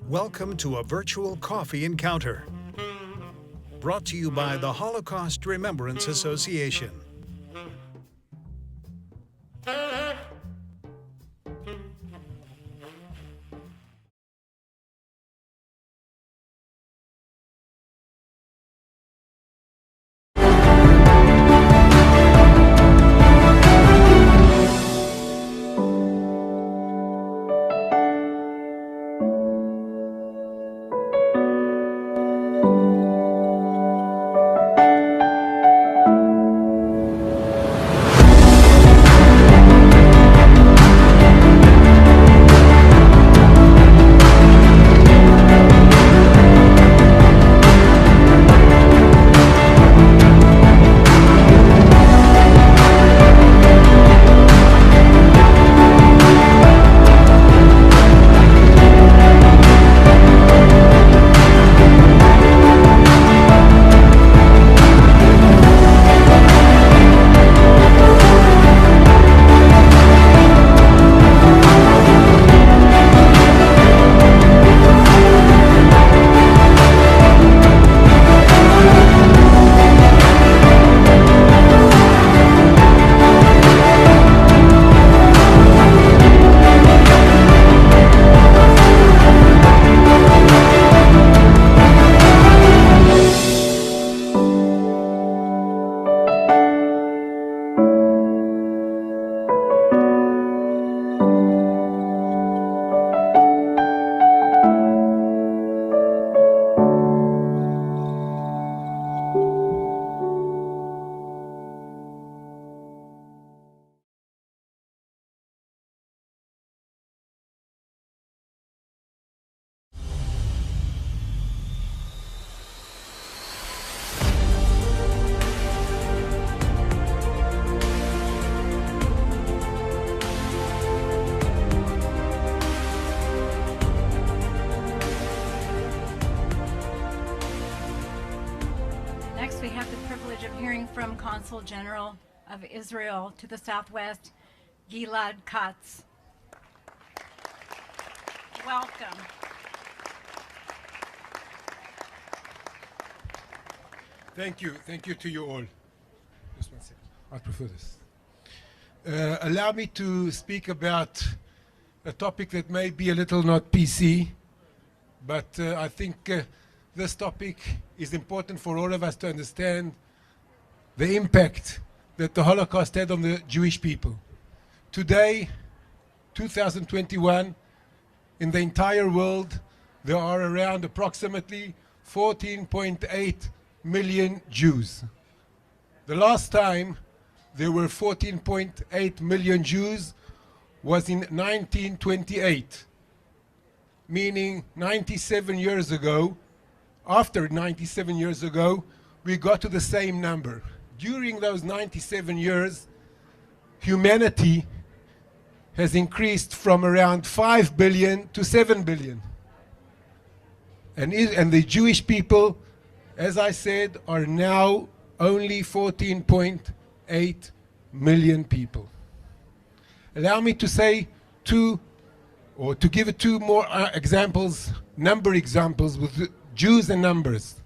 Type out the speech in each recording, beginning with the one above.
Welcome to a virtual coffee encounter, brought to you by the Holocaust Remembrance Association. Next, we have the privilege of hearing from Consul General of Israel to the Southwest, Gilad Katz. Welcome. Thank you to you all. Just one second, I prefer this. Allow me to speak about a topic that may be a little not PC, but I think this topic is important for all of us to understand the impact that the Holocaust had on the Jewish people. Today, 2021, in the entire world, there are around approximately 14.8 million Jews. The last time there were 14.8 million Jews was in 1928, meaning 97 years ago. After 97 years ago, we got to the same number. During those 97 years, humanity has increased from around 5 billion to 7 billion. And the Jewish people, as I said, are now only 14.8 million people. Allow me to say to give two more examples, number examples with Jews and numbers.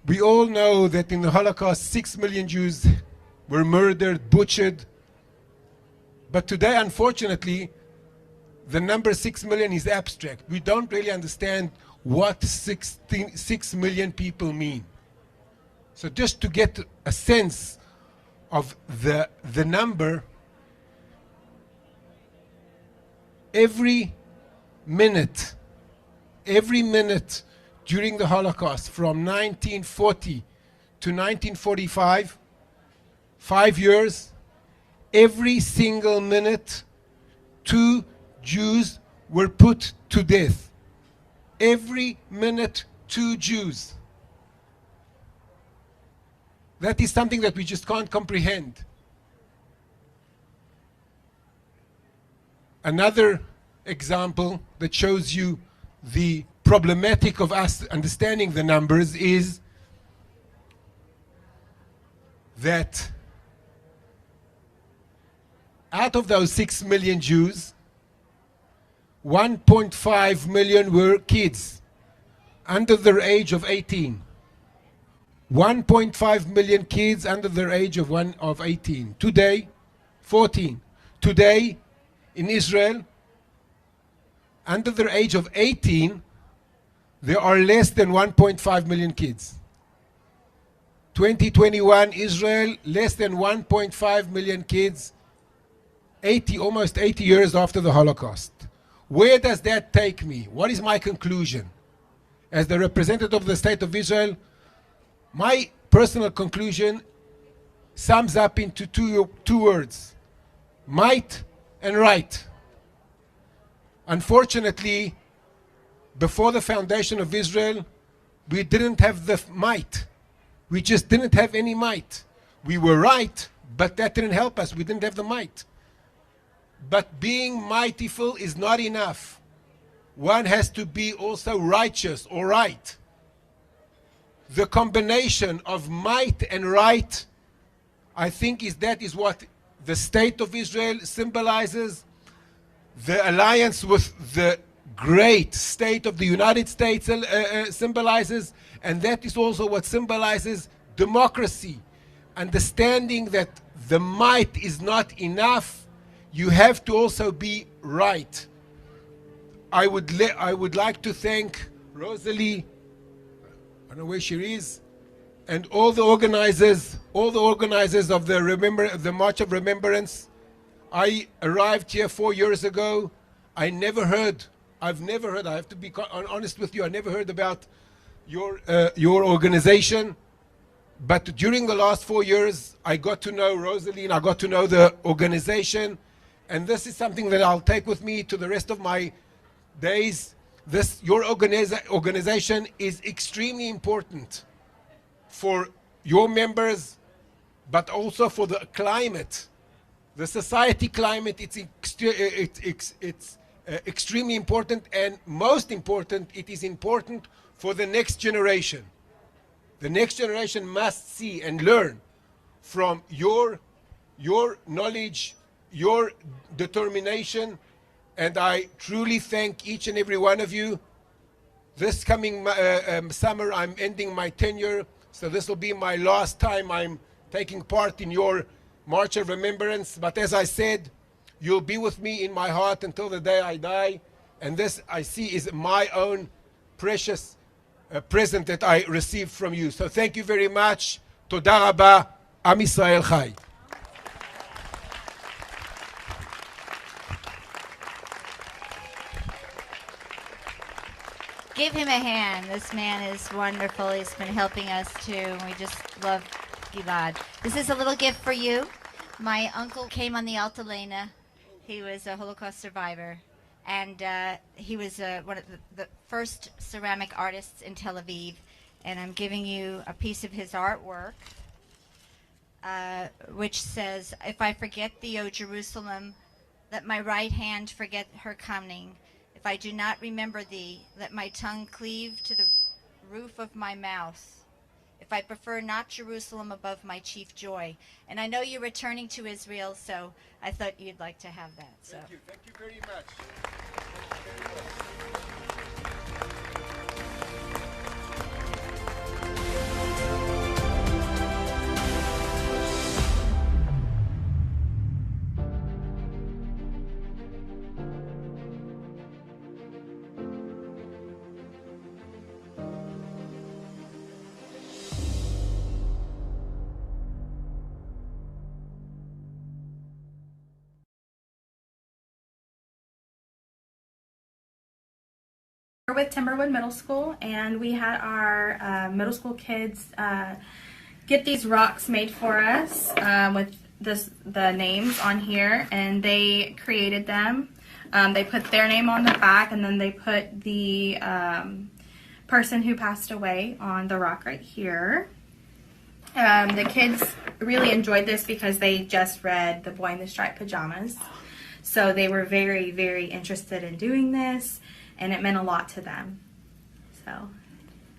We all know that in the Holocaust, 6 million Jews were murdered, butchered. But today, unfortunately, the number 6 million is abstract. We don't really understand what 6 million people mean. So just to get a sense of the number, every minute during the Holocaust, from 1940 to 1945, 5 years, every single minute, 2 Jews were put to death. Every minute, 2 Jews. That is something that we just can't comprehend. Another example that shows you the problematic of us understanding the numbers is that out of those 6 million Jews, 1.5 million were kids under the age of 18. 1.5 million kids under the age of 18. Today, 14. Today, in Israel, under the age of 18, there are less than 1.5 million kids. 2021, Israel, less than 1.5 million kids, almost 80 years after the Holocaust. Where does that take me? What is my conclusion? As the representative of the State of Israel, my personal conclusion sums up into two words: might and right. Unfortunately, before the foundation of Israel, we didn't have the might. We just didn't have any might. We were right, but that didn't help us. We didn't have the might. But being mightyful is not enough. One has to be also righteous or right. The combination of might and right, I think that is what the State of Israel symbolizes. The alliance with the great state of the United States symbolizes, and that is also what symbolizes democracy. Understanding that the might is not enough, you have to also be right. I would like to thank Rosalie, I don't know where she is, and all the organizers of the March of Remembrance. I arrived here 4 years ago. I've never heard, I have to be honest with you, I never heard about your organization. But during the last 4 years, I got to know Rosalie and I got to know the organization. And this is something that I'll take with me to the rest of my days. Your organization is extremely important for your members, but also for the climate. The society climate, it's extremely important, and most important, it is important for the next generation. The next generation must see and learn from your knowledge, your determination, and I truly thank each and every one of you. This coming summer, I'm ending my tenure, so this will be my last time I'm taking part in your March of Remembrance. But as I said, you'll be with me in my heart until the day I die, and this I see is my own precious present that I received from you. So thank you very much. Toda rabba. Am Yisrael Chai. Give him a hand. This man is wonderful. He's been helping us too. We just love Gilad. This is a little gift for you. My uncle came on the Altalena. He was a Holocaust survivor, and he was one of the first ceramic artists in Tel Aviv. And I'm giving you a piece of his artwork, which says, "If I forget thee, O Jerusalem, let my right hand forget her coming. If I do not remember thee, let my tongue cleave to the roof of my mouth. If I prefer not Jerusalem above my chief joy." And I know you're returning to Israel, so I thought you'd like to have that. So. Thank you very much. We're with Timberwood Middle School, and we had our middle school kids get these rocks made for us with the names on here, and they created them. They put their name on the back, and then they put the person who passed away on the rock right here. The kids really enjoyed this because they just read The Boy in the Striped Pajamas, so they were very, very interested in doing this, and it meant a lot to them. So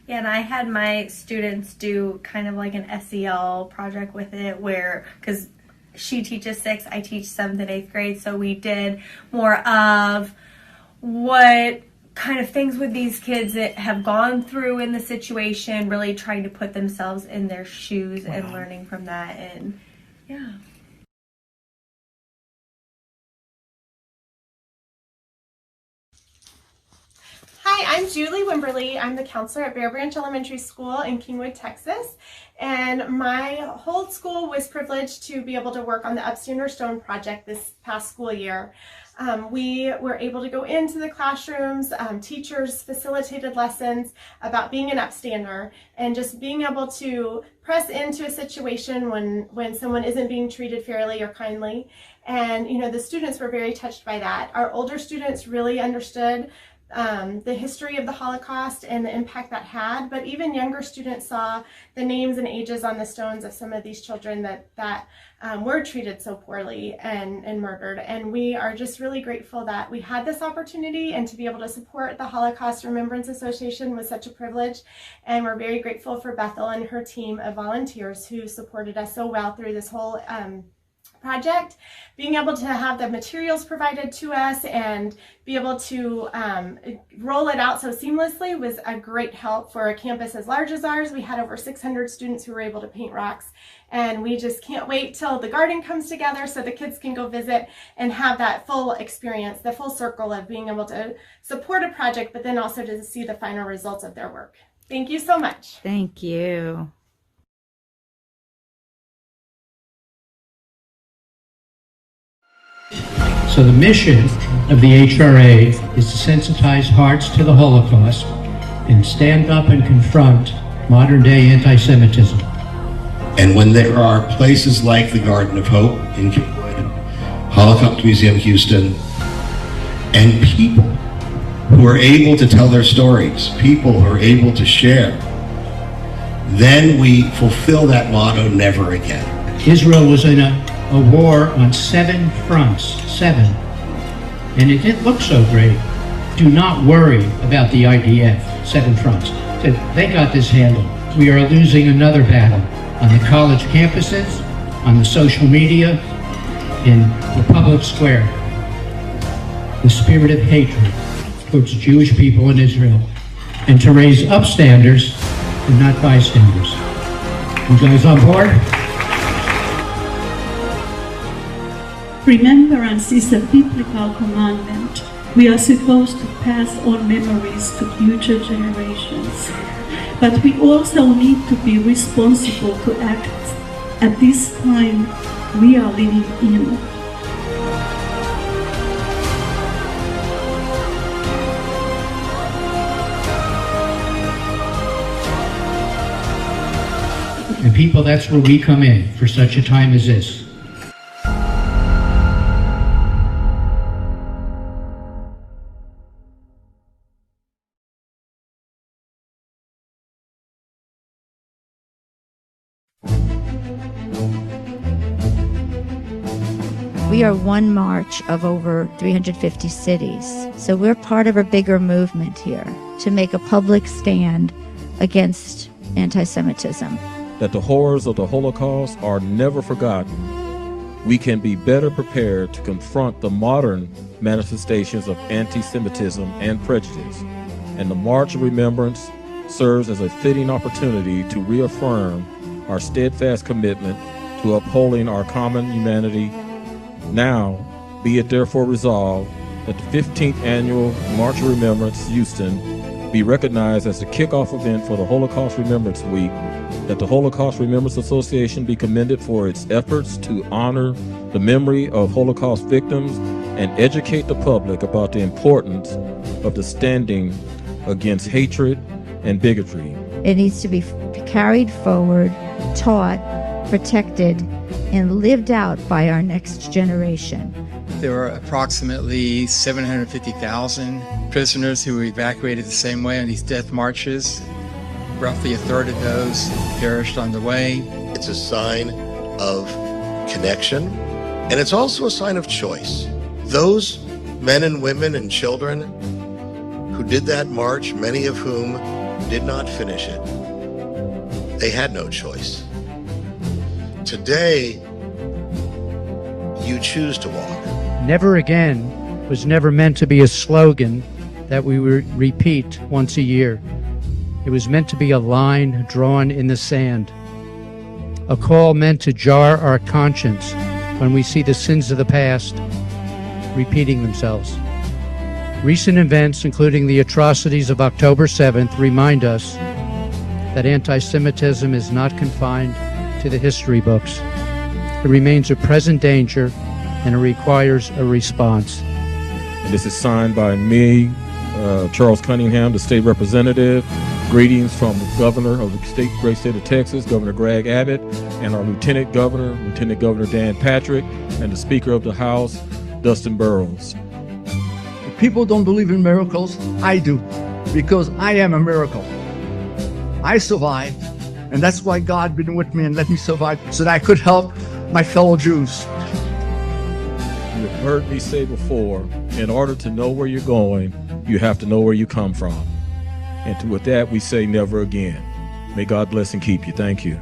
yeah, and I had my students do kind of like an SEL project with it, where, because she teaches 6th, I teach 7th and 8th grade, so we did more of what kind of things would these kids that have gone through in the situation, really trying to put themselves in their shoes and learning from that. And yeah. Hi, I'm Julie Wimberly. I'm the counselor at Bear Branch Elementary School in Kingwood, Texas. And my whole school was privileged to be able to work on the Upstander Stone project this past school year. We were able to go into the classrooms, teachers facilitated lessons about being an upstander and just being able to press into a situation when someone isn't being treated fairly or kindly. And, you know, the students were very touched by that. Our older students really understood the history of the Holocaust and the impact that had, but even younger students saw the names and ages on the stones of some of these children that were treated so poorly and murdered. And we are just really grateful that we had this opportunity, and to be able to support the Holocaust Remembrance Association was such a privilege. And we're very grateful for Bethel and her team of volunteers who supported us so well through this whole project. Being able to have the materials provided to us and be able to roll it out so seamlessly was a great help for a campus as large as ours. We had over 600 students who were able to paint rocks, and we just can't wait till the garden comes together so the kids can go visit and have that full experience, the full circle of being able to support a project, but then also to see the final results of their work. Thank you so much. Thank you. So the mission of the HRA is to sensitize hearts to the Holocaust and stand up and confront modern-day anti-Semitism. And when there are places like the Garden of Hope in Kingwood, Holocaust Museum Houston, and people who are able to tell their stories, people who are able to share, then we fulfill that motto, never again. Israel was in a war on 7 fronts, 7. And it didn't look so great. Do not worry about the IDF, 7 fronts. They got this handled. We are losing another battle on the college campuses, on the social media, in the public square. The spirit of hatred towards Jewish people in Israel, and to raise upstanders and not bystanders. You guys on board? Remembrance is a biblical commandment. We are supposed to pass on memories to future generations. But we also need to be responsible to act at this time we are living in. And people, that's where we come in for such a time as this. We are one march of over 350 cities. So we're part of a bigger movement here to make a public stand against anti-Semitism. That the horrors of the Holocaust are never forgotten. We can be better prepared to confront the modern manifestations of anti-Semitism and prejudice. And the March of Remembrance serves as a fitting opportunity to reaffirm our steadfast commitment to upholding our common humanity. Now, be it therefore resolved that the 15th Annual March of Remembrance Houston be recognized as the kickoff event for the Holocaust Remembrance Week, that the Holocaust Remembrance Association be commended for its efforts to honor the memory of Holocaust victims and educate the public about the importance of the standing against hatred and bigotry. It needs to be carried forward, taught, protected, and lived out by our next generation. There were approximately 750,000 prisoners who were evacuated the same way on these death marches. Roughly a third of those perished on the way. It's a sign of connection, and it's also a sign of choice. Those men and women and children who did that march, many of whom did not finish it, they had no choice. Today, you choose to walk. Never again was never meant to be a slogan that we repeat once a year. It was meant to be a line drawn in the sand, a call meant to jar our conscience when we see the sins of the past repeating themselves. Recent events, including the atrocities of October 7th, remind us that anti-Semitism is not confined to the history books. It remains a present danger, and it requires a response. And this is signed by me, Charles Cunningham, the state representative. Greetings from the governor of the great state of Texas, Governor Greg Abbott, and our Lieutenant Governor Dan Patrick, and the Speaker of the House, Dustin Burrows. If people don't believe in miracles, I do, because I am a miracle. I survived, and that's why God been with me and let me survive, so that I could help my fellow Jews. You've heard me say before, in order to know where you're going, you have to know where you come from. And with that, we say never again. May God bless and keep you. Thank you.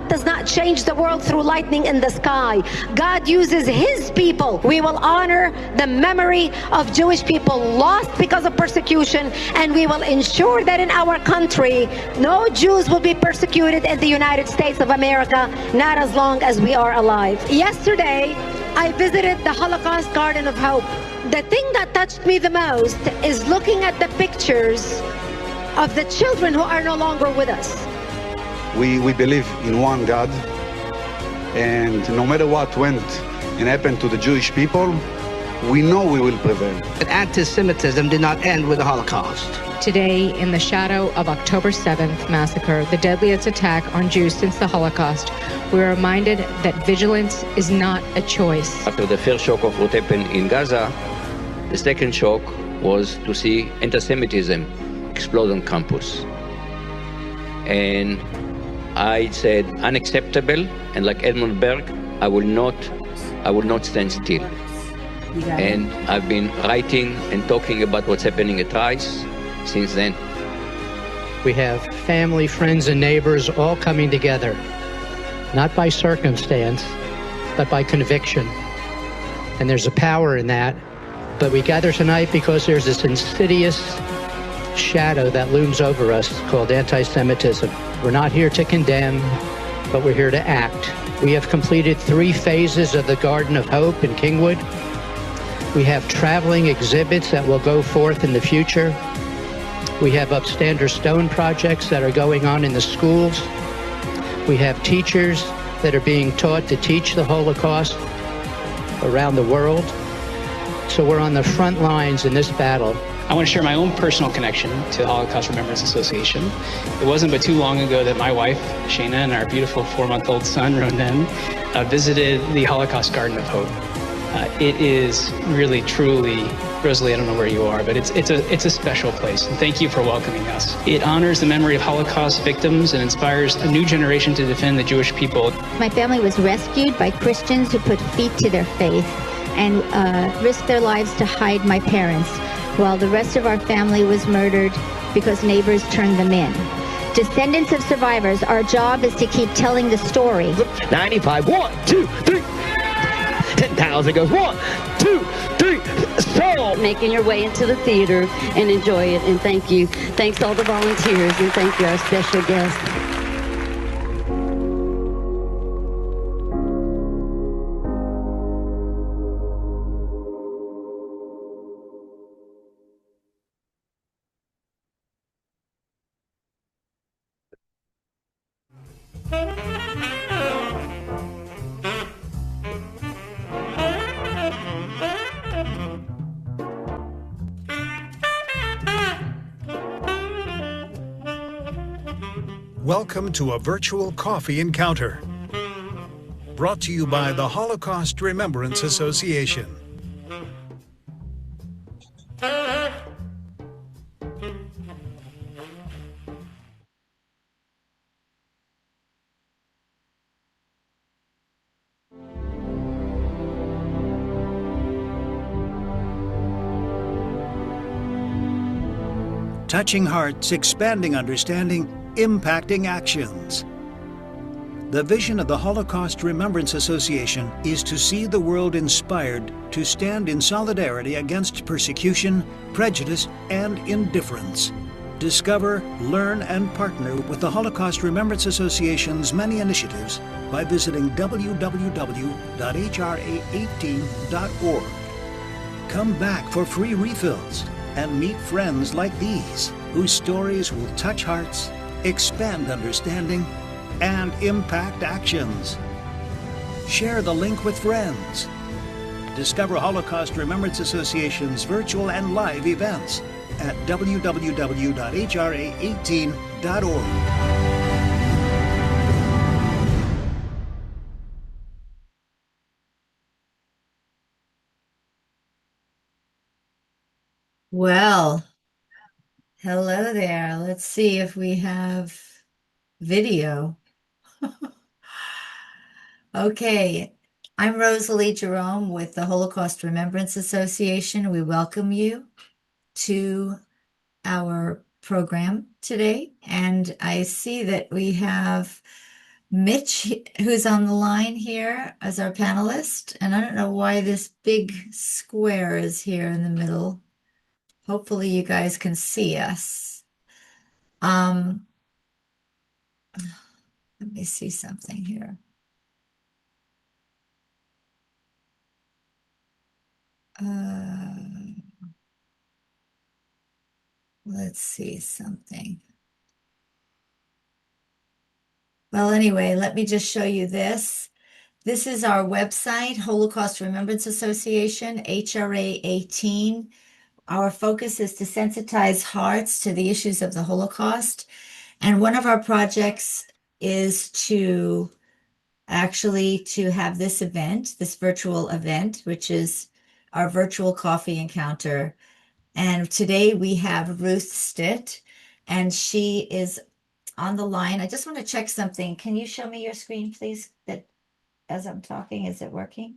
God does not change the world through lightning in the sky. God uses his people. We will honor the memory of Jewish people lost because of persecution, and we will ensure that in our country, no Jews will be persecuted in the United States of America, not as long as we are alive. Yesterday, I visited the Holocaust Garden of Hope. The thing that touched me the most is looking at the pictures of the children who are no longer with us. We believe in one God, and no matter what went and happened to the Jewish people, we know we will prevail. Antisemitism did not end with the Holocaust. Today, in the shadow of October 7th massacre, the deadliest attack on Jews since the Holocaust, we are reminded that vigilance is not a choice. After the first shock of what happened in Gaza, the second shock was to see antisemitism explode on campus. And I said, unacceptable, and like Edmund Burke, I will not stand still. And I've been writing and talking about what's happening at Rice since then. We have family, friends, and neighbors all coming together, not by circumstance, but by conviction. And there's a power in that. But we gather tonight because there's this insidious shadow that looms over us called anti-Semitism. We're not here to condemn, but we're here to act. We have completed 3 phases of the Garden of Hope in Kingwood. We have traveling exhibits that will go forth in the future. We have upstander stone projects that are going on in the schools. We have teachers that are being taught to teach the Holocaust around the world. So we're on the front lines in this battle. I want to share my own personal connection to the Holocaust Remembrance Association. It wasn't but too long ago that my wife, Shana, and our beautiful 4-month-old son, Ronen, visited the Holocaust Garden of Hope. It is really, truly, Rosalie, I don't know where you are, but it's a special place. And thank you for welcoming us. It honors the memory of Holocaust victims and inspires a new generation to defend the Jewish people. My family was rescued by Christians who put feet to their faith and risked their lives to hide my parents, while the rest of our family was murdered because neighbors turned them in. Descendants of survivors, our job is to keep telling the story. 95, 1, 2, 3. 10,000 goes 1, 2, 3, so. Making your way into the theater and enjoy it, and thank you. Thanks to all the volunteers, and thank you, our special guest. Welcome to a virtual coffee encounter. Brought to you by the Holocaust Remembrance Association. Touching hearts, expanding understanding, impacting actions. The vision of the Holocaust Remembrance Association is to see the world inspired to stand in solidarity against persecution, prejudice, and indifference. Discover, learn, and partner with the Holocaust Remembrance Association's many initiatives by visiting www.hra18.org. Come back for free refills and meet friends like these, whose stories will touch hearts, expand understanding, and impact actions. Share the link with friends. Discover Holocaust Remembrance Association's virtual and live events at www.hra18.org. Well, hello there. Let's see if we have video. Okay, I'm Rosalie Jerome with the Holocaust Remembrance Association. We welcome you to our program today, and I see that we have Mitch, who's on the line here as our panelist. And I don't know why this big square is here in the middle. Hopefully you guys can see us. Let me see something here. Let's see something. Well, anyway, let me just show you this. This is our website, Holocaust Remembrance Association, HRA 18. Our focus is to sensitize hearts to the issues of the Holocaust. And one of our projects is to have this event, this virtual event, which is our virtual coffee encounter. And today we have Ruth Stitt, and she is on the line. I just want to check something. Can you show me your screen, please? That as I'm talking, is it working?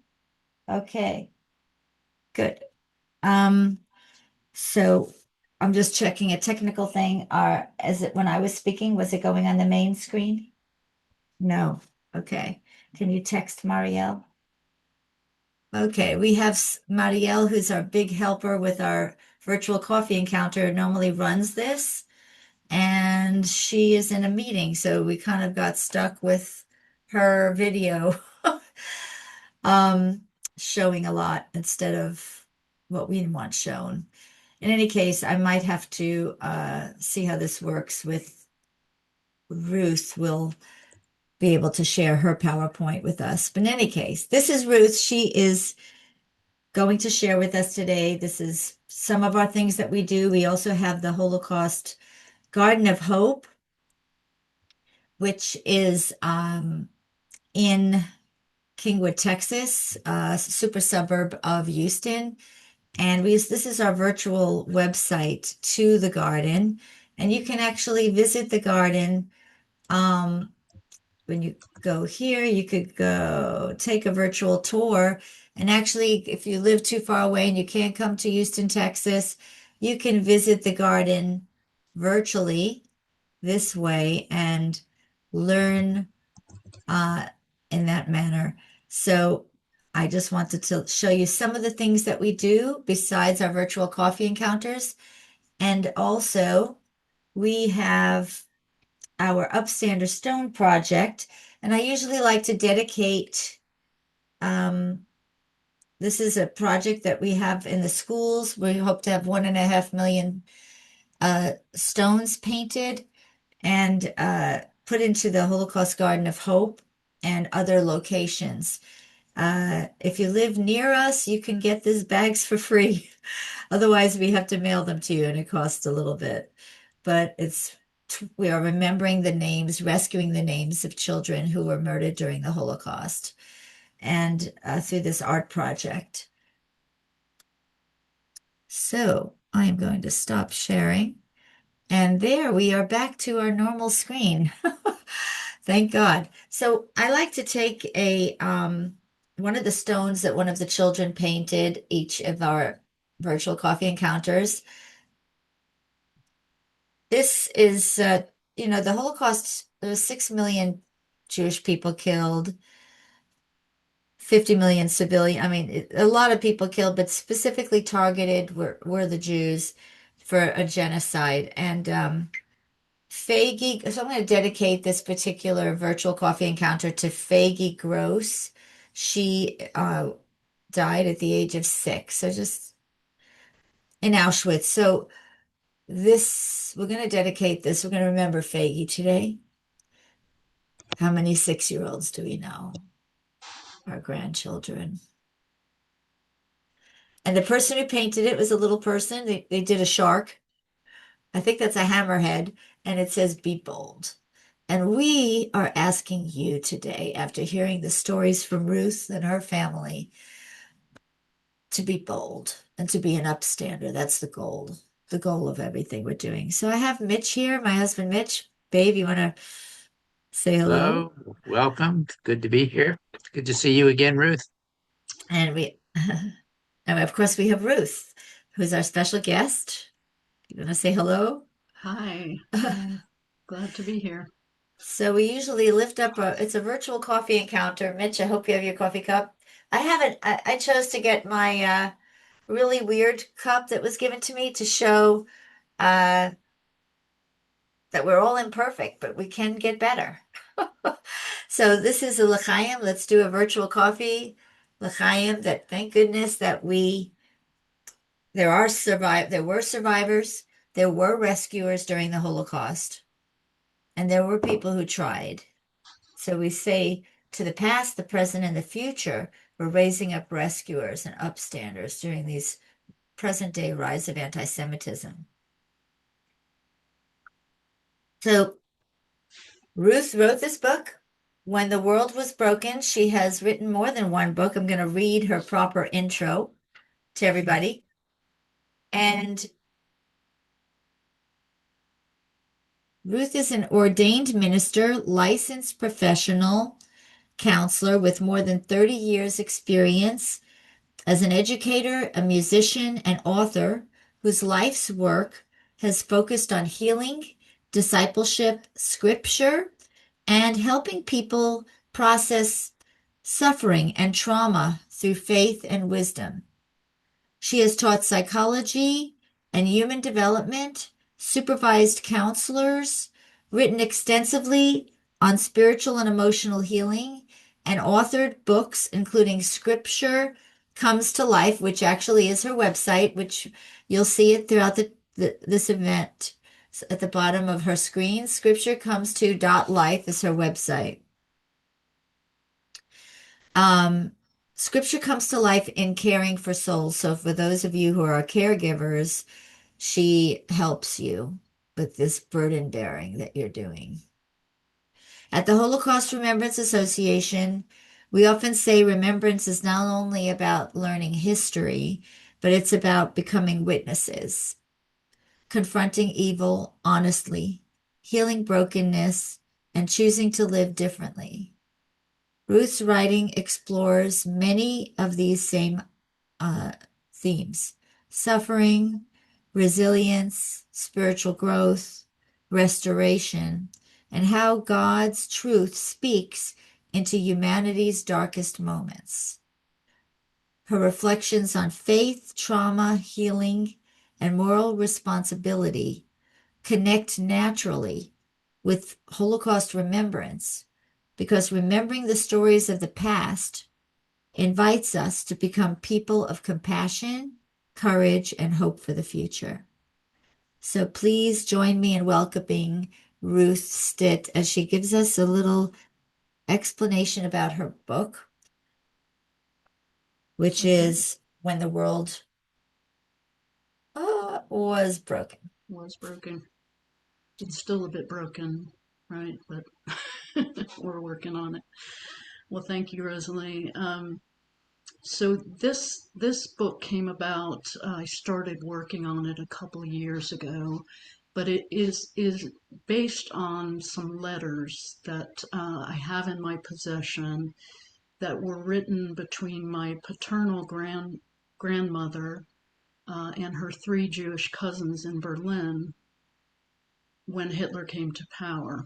Okay, good. So I'm just checking a technical thing. Is it when I was speaking, was it going on the main screen? No. Okay. Can you text Marielle? Okay, we have Marielle, who's our big helper with our virtual coffee encounter, normally runs this, and she is in a meeting, so we kind of got stuck with her video showing a lot instead of what we want shown. In any case, I might have to see how this works with Ruth. Will be able to share her PowerPoint with us. But in any case, this is Ruth. She is going to share with us today. This is some of our things that we do. We also have the Holocaust Garden of Hope, which is in Kingwood, Texas, a super suburb of Houston. And this is our virtual website to the garden. And you can actually visit the garden. When you go here, you could go take a virtual tour. And actually, if you live too far away and you can't come to Houston, Texas, you can visit the garden virtually this way and learn in that manner. So I just wanted to show you some of the things that we do besides our virtual coffee encounters. And also, we have our Upstander Stone project. And I usually like to dedicate, this is a project that we have in the schools. We hope to have 1.5 million stones painted and put into the Holocaust Garden of Hope and other locations. If you live near us, you can get these bags for free. Otherwise, we have to mail them to you, and it costs a little bit. But we are remembering the names, rescuing the names of children who were murdered during the Holocaust, and through this art project. So I'm going to stop sharing. And there we are back to our normal screen. Thank God. So I like to take one of the stones that one of the children painted each of our virtual coffee encounters. This is, the Holocaust, there was 6 million Jewish people killed, 50 million civilian. I mean, a lot of people killed, but specifically targeted were the Jews for a genocide. And Faggy, so I'm going to dedicate this particular virtual coffee encounter to Faggy Gross. She died at the age of 6, so just in Auschwitz. So we're going to dedicate this. We're going to remember Faggy today. How many 6-year-olds do we know? Our grandchildren. And the person who painted it was a little person. They did a shark. I think that's a hammerhead. And it says, "Be bold." And we are asking you today, after hearing the stories from Ruth and her family, to be bold and to be an upstander. That's the goal of everything we're doing. So I have Mitch here, my husband, Mitch. Babe, you want to say hello? Hello, welcome. Good to be here. Good to see you again, Ruth. And of course, we have Ruth, who's our special guest. You want to say hello? Hi, glad to be here. So we usually lift up it's a virtual coffee encounter. Mitch, I hope you have your coffee cup. I haven't, I chose to get my really weird cup that was given to me to show that we're all imperfect, but we can get better. So this is a l'chaim. Let's do a virtual coffee l'chaim. That thank goodness that there were survivors, there were rescuers during the Holocaust, and there were people who tried. So we say to the past, the present, and the future, we're raising up rescuers and upstanders during these present day rise of anti-Semitism. So Ruth wrote this book. When the World Was Broken, she has written more than one book. I'm going to read her proper intro to everybody. And Ruth is an ordained minister, licensed professional counselor with more than 30 years experience as an educator, a musician, and author whose life's work has focused on healing, discipleship, scripture, and helping people process suffering and trauma through faith and wisdom. She has taught psychology and human development, supervised counselors, written extensively on spiritual and emotional healing, and authored books including Scripture Comes to Life, which actually is her website, which you'll see it throughout this event. At the bottom of her screen, Scripture Comes to .life is her website. Scripture Comes to Life in Caring for Souls. So for those of you who are caregivers, she helps you with this burden bearing that you're doing. At the Holocaust Remembrance Association, we often say remembrance is not only about learning history, but it's about becoming witnesses, confronting evil honestly, healing brokenness, and choosing to live differently. Ruth's writing explores many of these same themes: suffering, resilience, spiritual growth, restoration, and how God's truth speaks into humanity's darkest moments. Her reflections on faith, trauma, healing, and moral responsibility connect naturally with Holocaust remembrance, because remembering the stories of the past invites us to become people of compassion, courage, and hope for the future. So please join me in welcoming Ruth Stitt as she gives us a little explanation about her book, which is When the World Was Broken. Was broken. It's still a bit broken, right? But we're working on it. Well, thank you, Rosalie. So this book came about. I started working on it a couple of years ago, but it is based on some letters that I have in my possession that were written between my paternal grandmother and her 3 Jewish cousins in Berlin when Hitler came to power.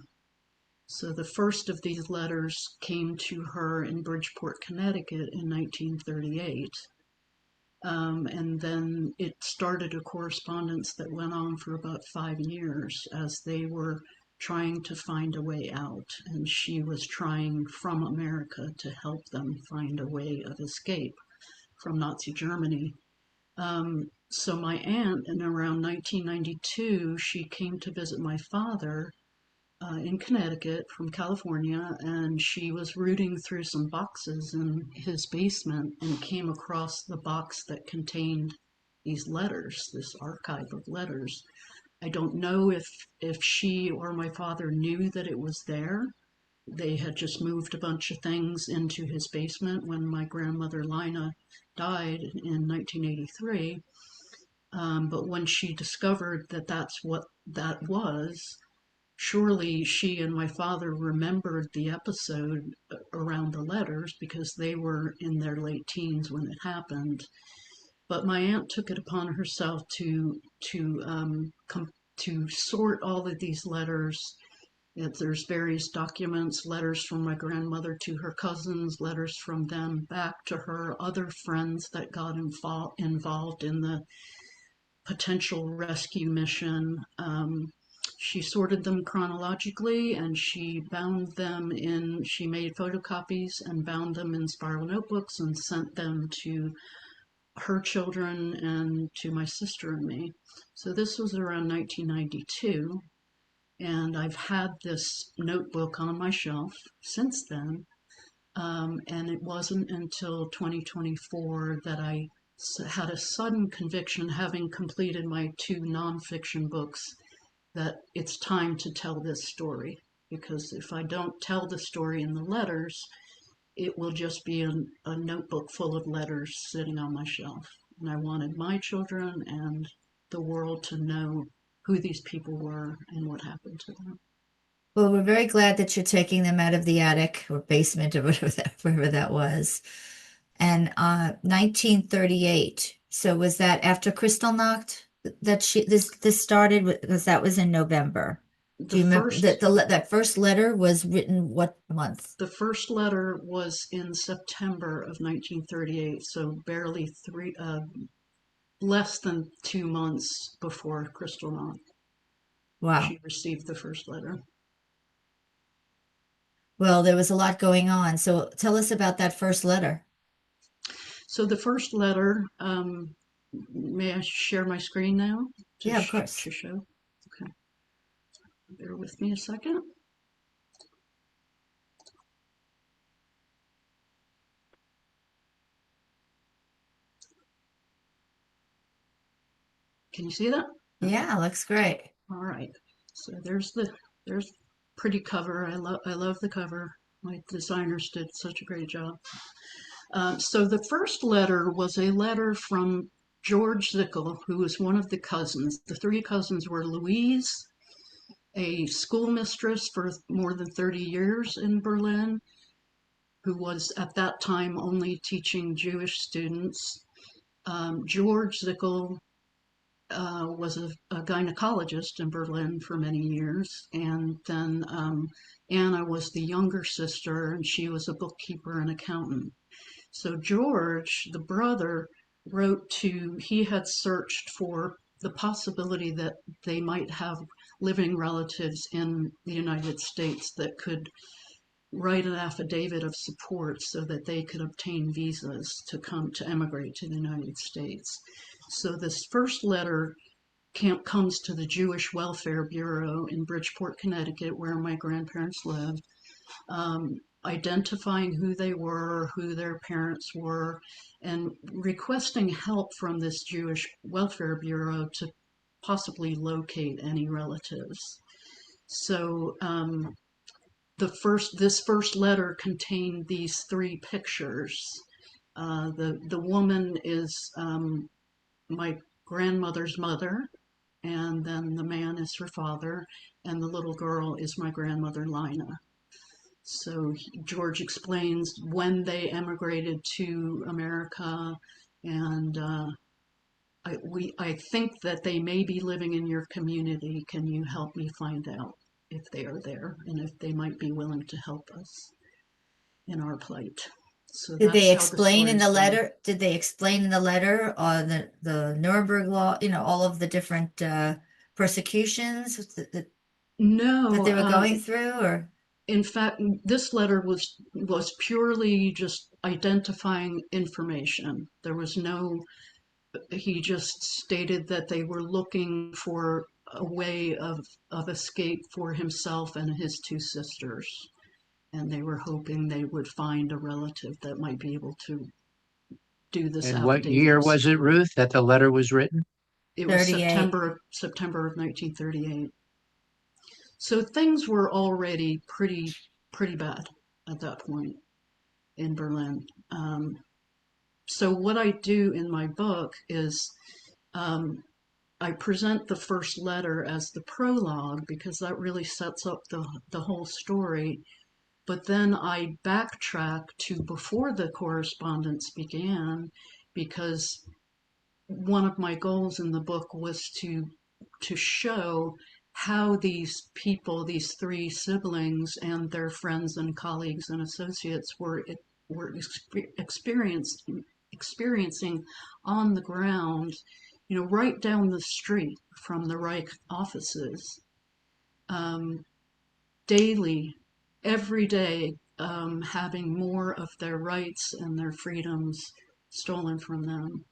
So the first of these letters came to her in Bridgeport, Connecticut in 1938. And then it started a correspondence that went on for about 5 years as they were trying to find a way out. And she was trying from America to help them find a way of escape from Nazi Germany. So my aunt, in around 1992, she came to visit my father in Connecticut from California, and she was rooting through some boxes in his basement and came across the box that contained these letters, this archive of letters. I don't know if she or my father knew that it was there. They had just moved a bunch of things into his basement when my grandmother Lina died in 1983. But when she discovered that that's what that was, surely she and my father remembered the episode around the letters because they were in their late teens when it happened. But my aunt took it upon herself to sort all of these letters There's various documents, letters from my grandmother to her cousins, letters from them back to her, other friends that got involved in the potential rescue mission. She sorted them chronologically and she bound them in, she made photocopies and bound them in spiral notebooks and sent them to her children and to my sister and me. So this was around 1992, and I've had this notebook on my shelf since then. And it wasn't until 2024 that I had a sudden conviction, having completed my 2 nonfiction books, that it's time to tell this story. Because if I don't tell the story in the letters, it will just be a notebook full of letters sitting on my shelf. And I wanted my children and the world to know who these people were and what happened to them. Well, we're very glad that you're taking them out of the attic or basement or wherever that was. And 1938. So was that after Kristallnacht that this started? Because that was in November. Do you remember that first letter was written what month? The first letter was in September of 1938, so barely less than 2 months before Kristallnacht. Wow. She received the first letter. Well, there was a lot going on. So tell us about that first letter. So the first letter, may I share my screen now? Yeah, of course. To show? Okay. Bear with me a second. Can you see that? Yeah, looks great. All right. So there's pretty cover. I love the cover. My designers did such a great job. So the first letter was a letter from George Zickel, who was one of the cousins. The 3 cousins were Louise, a schoolmistress for more than 30 years in Berlin, who was at that time only teaching Jewish students. George Zickel was a gynecologist in Berlin for many years, and then Anna was the younger sister, and she was a bookkeeper and accountant. So George, the brother, he had searched for the possibility that they might have living relatives in the United States that could write an affidavit of support so that they could obtain visas to come to emigrate to the United States. So this first letter comes to the Jewish Welfare Bureau in Bridgeport, Connecticut, where my grandparents lived, identifying who they were, who their parents were, and requesting help from this Jewish Welfare Bureau to possibly locate any relatives. So this first letter contained these 3 pictures. The woman is my grandmother's mother, and then the man is her father, and the little girl is my grandmother Lina. So George explains when they emigrated to America, and I think that they may be living in your community. Can you help me find out if they are there and if they might be willing to help us in our plight? So Did they explain in the letter? Did they explain in the letter the Nuremberg law? All of the different persecutions that they were going through, or? In fact, this letter was purely just identifying information. There was he just stated that they were looking for a way of escape for himself and his 2 sisters. And they were hoping they would find a relative that might be able to do this. And what year was it, Ruth, that the letter was written? It was September of 1938. So things were already pretty bad at that point in Berlin. So what I do in my book is I present the first letter as the prologue, because that really sets up the whole story. But then I backtrack to before the correspondence began, because one of my goals in the book was to show how these people, these three siblings and their friends and colleagues and associates were experiencing on the ground, right down the street from the Reich offices, daily, every day, having more of their rights and their freedoms stolen from them.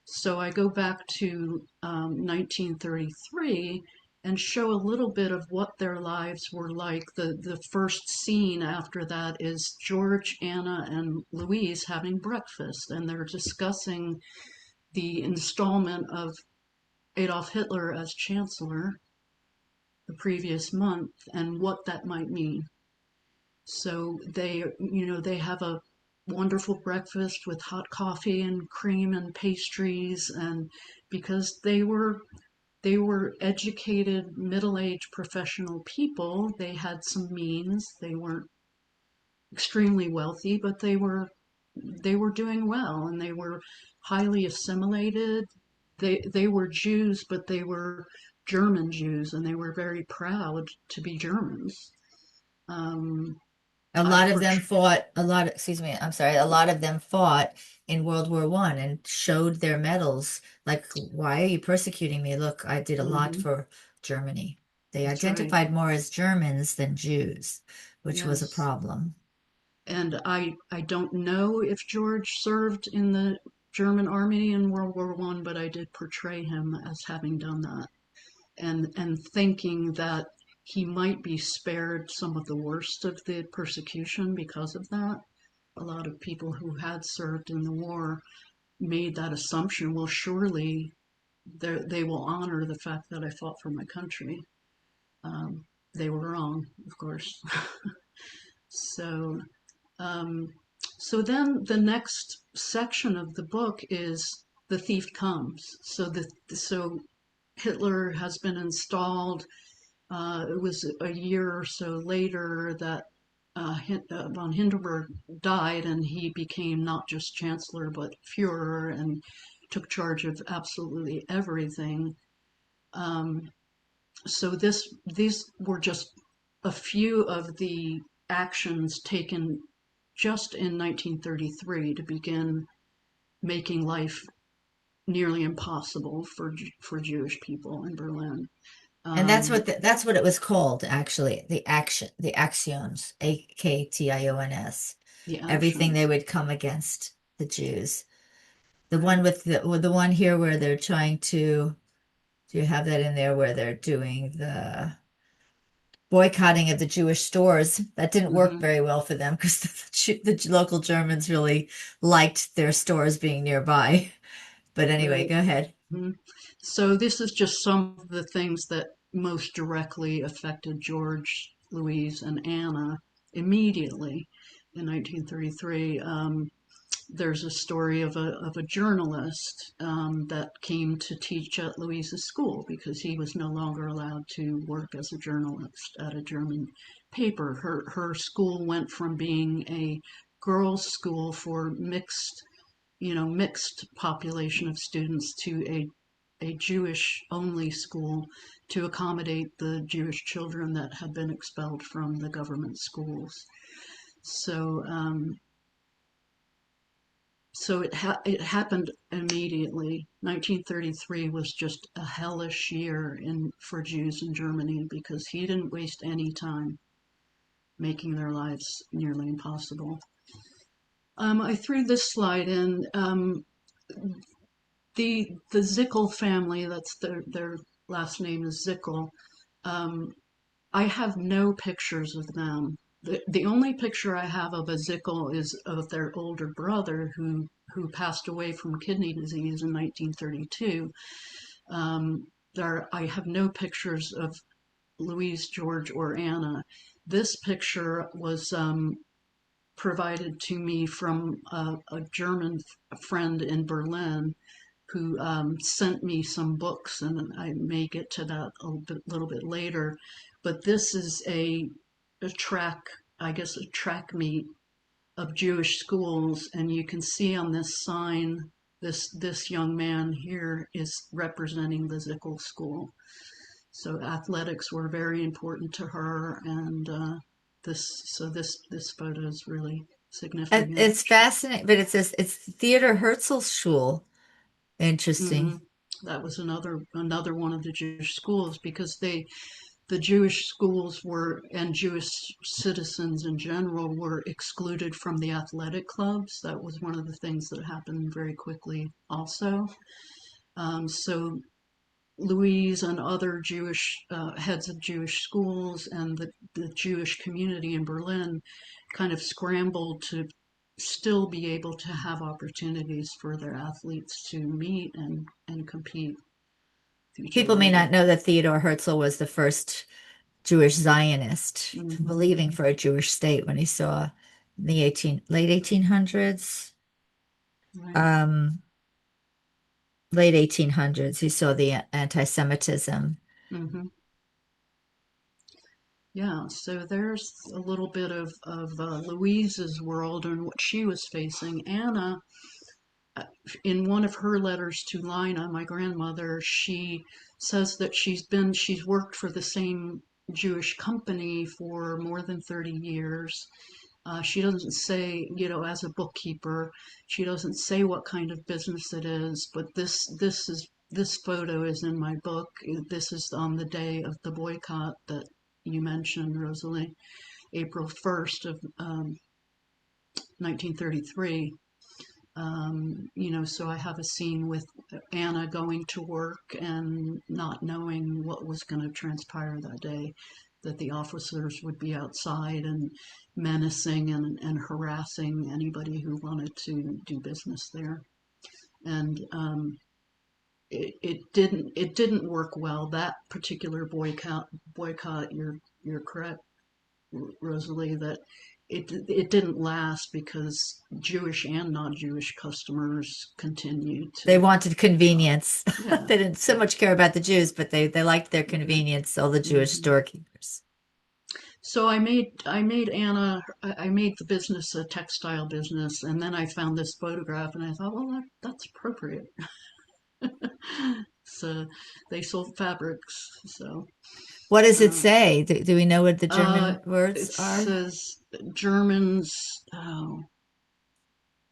So I go back to 1933 and show a little bit of what their lives were like. The first scene after that is George, Anna, and Louise having breakfast, and they're discussing the installment of Adolf Hitler as chancellor the previous month and what that might mean. So they have a wonderful breakfast with hot coffee and cream and pastries, and because they were educated, middle-aged professional people, they had some means. They weren't extremely wealthy, but they were doing well, and they were highly assimilated. They were Jews, but they were German Jews, and they were very proud to be Germans. A lot of them fought, excuse me, I'm sorry, a lot of them fought in World War I and showed their medals. Like, why are you persecuting me? Look, I did a lot for Germany. They That's identified more as Germans than Jews, which was a Yes. problem. And I don't know if George served in the German army in World War I, but I did portray him as having done that, and thinking that he might be spared some of the worst of the persecution because of that. A lot of people who had served in the war made that assumption, well, surely they will honor the fact that I fought for my country. They were wrong, of course. So then the next section of the book is The Thief Comes. So Hitler has been installed. It was a year or so later that von Hindenburg died, and he became not just chancellor but Führer and took charge of absolutely everything. So these were just a few of the actions taken just in 1933 to begin making life nearly impossible for Jewish people in Berlin. And that's what it was called, actually. The actions, AKTIONS. The Everything they actions. would come against the Jews. The one with the one here where they're trying to, do you have that in there where they're doing the boycotting of the Jewish stores? That didn't work very well for them because the local Germans really liked their stores being nearby. But anyway, Right. go ahead. So this is just some of the things that most directly affected George, Louise, and Anna immediately in 1933. There's a story of a journalist that came to teach at Louise's school because he was no longer allowed to work as a journalist at a German paper. Her school went from being a girls' school for mixed population of students to a Jewish-only school to accommodate the Jewish children that had been expelled from the government schools. So it happened immediately. 1933 was just a hellish year for Jews in Germany because he didn't waste any time making their lives nearly impossible. I threw this slide in. The Zickel family, that's their last name is Zickel. I have no pictures of them. The only picture I have of a Zickel is of their older brother who passed away from kidney disease in 1932. I have no pictures of Louise, George, or Anna. This picture was provided to me from a German friend in Berlin who sent me some books, and I may get to that a little bit later. But this is a track meet of Jewish schools, and you can see on this sign, this young man here is representing the Zickel school. So athletics were very important to her, and this photo is really significant. It's fascinating, but it's Theodor Herzl's school. Interesting. That was another one of the Jewish schools, because the Jewish schools were, and Jewish citizens in general, were excluded from the athletic clubs. That was one of the things that happened very quickly also. So Louise and other Jewish heads of Jewish schools and the Jewish community in Berlin kind of scrambled to still be able to have opportunities for their athletes to meet and compete. People may not know that Theodor Herzl was the first Jewish Zionist, believing for a Jewish state when he saw in the late 1800s. Right. Late 1800s, he saw the anti-Semitism. Yeah, so there's a little bit of Louise's world and what she was facing. Anna, in one of her letters to Lina, my grandmother, she says that she's worked for the same Jewish company for more than 30 years. She doesn't say, as a bookkeeper, she doesn't say what kind of business it is, but this photo is in my book. This is on the day of the boycott that you mentioned, Rosalie, April 1st of 1933. So I have a scene with Anna going to work and not knowing what was going to transpire that day, that the officers would be outside and menacing and harassing anybody who wanted to do business there. And it didn't work well. That particular boycott, you're correct, Rosalie, that it didn't last because Jewish and non-Jewish customers continued to. They wanted convenience. Yeah. They didn't so much care about the Jews, but they liked their convenience, all the Jewish storekeepers. So I made Anna, I made the business a textile business, and then I found this photograph and I thought, well, that's appropriate. So they sold fabrics. So what does it say? Do we know what the German words are? It says Germans.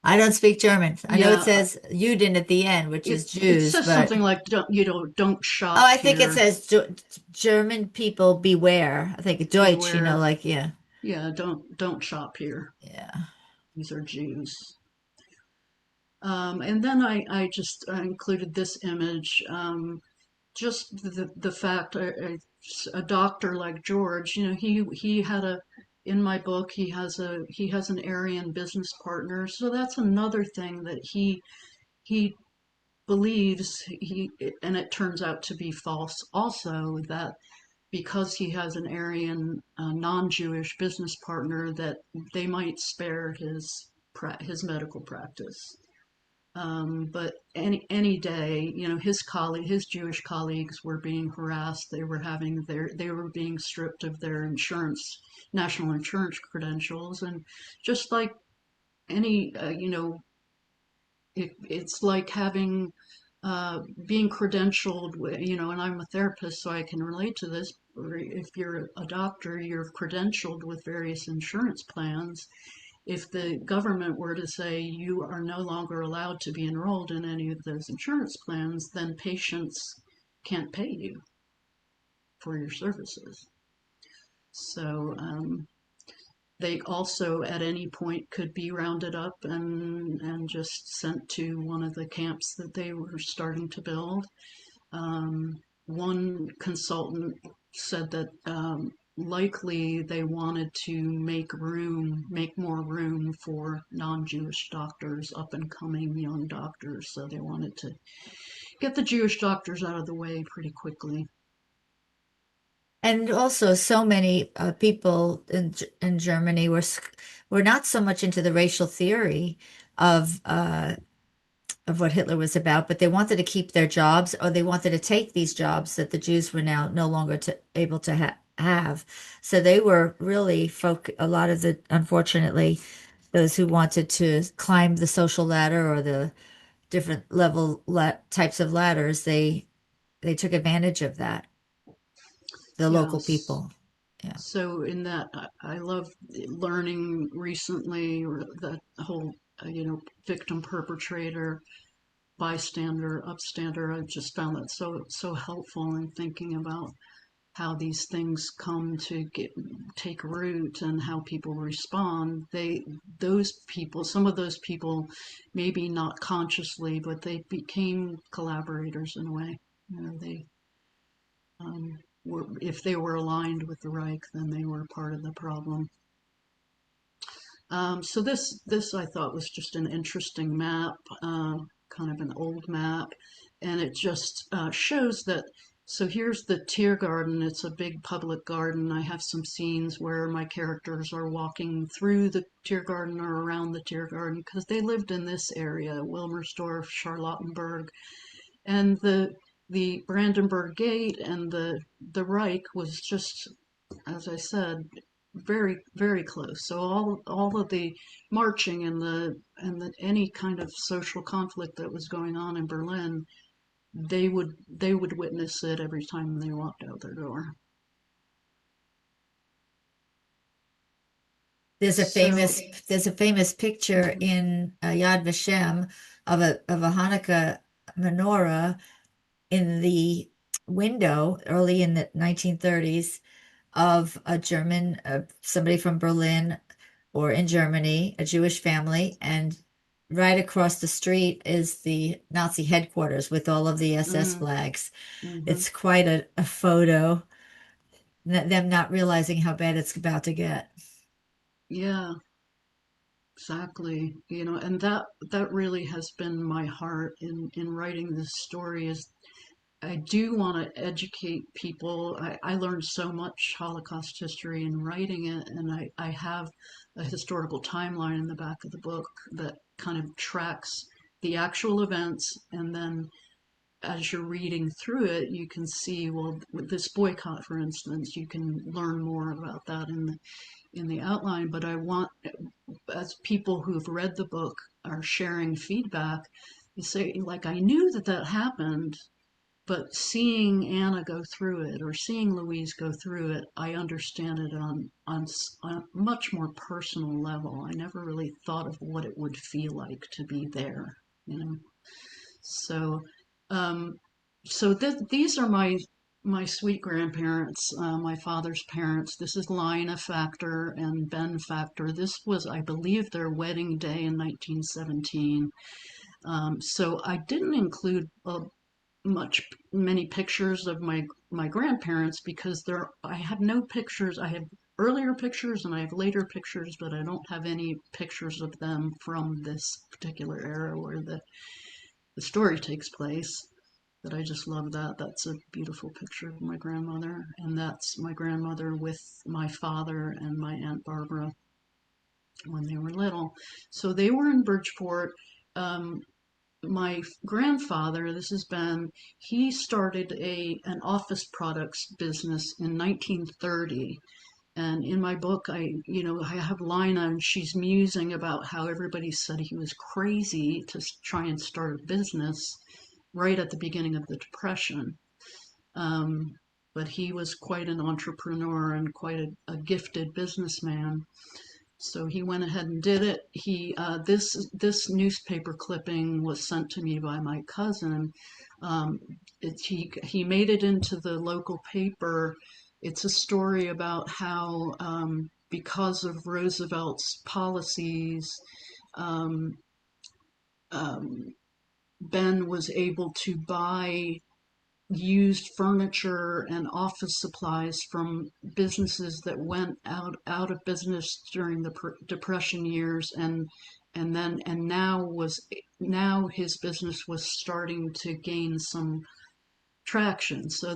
I don't speak German. I know it says Juden at the end, which is Jews. It says something like don't shop. Oh, I think it says German people beware. I think Deutsch, beware. Yeah, don't shop here. Yeah, these are Jews. And then I just included this image. Just the fact a doctor like George, he had in my book he has an Aryan business partner, so that's another thing that he believes and it turns out to be false also, that because he has an Aryan non-Jewish business partner that they might spare his medical practice. But any day, his Jewish colleagues were being harassed. They were being stripped of their national insurance credentials, and just like any, it's like having being credentialed. And I'm a therapist, so I can relate to this. If you're a doctor, you're credentialed with various insurance plans. If the government were to say you are no longer allowed to be enrolled in any of those insurance plans, then patients can't pay you for your services. So they also at any point could be rounded up and just sent to one of the camps that they were starting to build. One consultant said that likely they wanted to make more room for non-Jewish doctors, up-and-coming young doctors. So they wanted to get the Jewish doctors out of the way pretty quickly. And also, so many people in Germany were not so much into the racial theory of what Hitler was about, but they wanted to keep their jobs, or they wanted to take these jobs that the Jews were now no longer able to have. So they were really a lot of unfortunately, those who wanted to climb the social ladder or the different types of ladders, they took advantage of that. the local Yes. people. Yeah. So in that, I love learning recently, or the whole, victim perpetrator, bystander, upstander. I've just found that so helpful in thinking about how these things come to take root and how people respond. Some of those people, maybe not consciously, but they became collaborators in a way. They if they were aligned with the Reich, then they were part of the problem. So this I thought was just an interesting map, kind of an old map, and it just shows that. So here's the Tiergarten. It's a big public garden. I have some scenes where my characters are walking through the Tiergarten or around the Tiergarten because they lived in this area, Wilmersdorf, Charlottenburg, and the Brandenburg Gate and the Reich was just, as I said, very, very close. So all of the marching and the any kind of social conflict that was going on in Berlin, they would witness it every time they walked out their door. There's a famous picture in Yad Vashem of a Hanukkah menorah in the window early in the 1930s of a German, somebody from Berlin or in Germany, a Jewish family, and right across the street is the Nazi headquarters with all of the SS flags. It's quite a photo, them not realizing how bad it's about to get. Yeah, exactly. And that really has been my heart in writing this story, is I do want to educate people. I learned so much Holocaust history in writing it, and I have a historical timeline in the back of the book that kind of tracks the actual events, and then as you're reading through it, you can see, well, with this boycott, for instance, you can learn more about that in the outline. But I want, as people who've read the book are sharing feedback, you say, like, I knew that happened, but seeing Anna go through it, or seeing Louise go through it, I understand it on a much more personal level. I never really thought of what it would feel like to be there, So, these are my sweet grandparents, my father's parents. This is Lina Factor and Ben Factor. This was, I believe, their wedding day in 1917. So I didn't include many pictures of my grandparents because I have no pictures. I have earlier pictures and I have later pictures, but I don't have any pictures of them from this particular era where the story takes place. But I just love that. That's a beautiful picture of my grandmother, and that's my grandmother with my father and my Aunt Barbara when they were little. So they were in Bridgeport. My grandfather, this is Ben, he started an office products business in 1930. And in my book, I have Lina, and she's musing about how everybody said he was crazy to try and start a business right at the beginning of the Depression. But he was quite an entrepreneur and quite a gifted businessman. So he went ahead and did it. This newspaper clipping was sent to me by my cousin. He made it into the local paper. It's a story about how, because of Roosevelt's policies, Ben was able to buy used furniture and office supplies from businesses that went out of business during the Depression years, and now his business was starting to gain some traction. So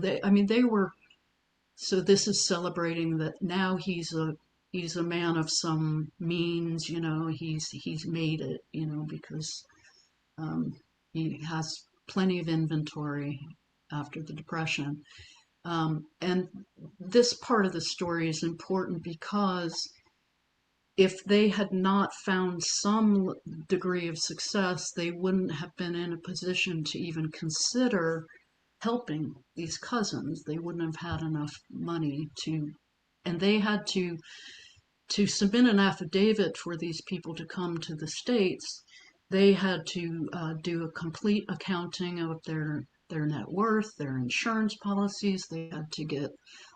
this is celebrating that now he's a man of some means. He's made it, because he has plenty of inventory after the Depression. And this part of the story is important because if they had not found some degree of success, they wouldn't have been in a position to even consider helping these cousins. They wouldn't have had enough money to, and they had to submit an affidavit for these people to come to the States. They had to do a complete accounting of their net worth, their insurance policies. They had to get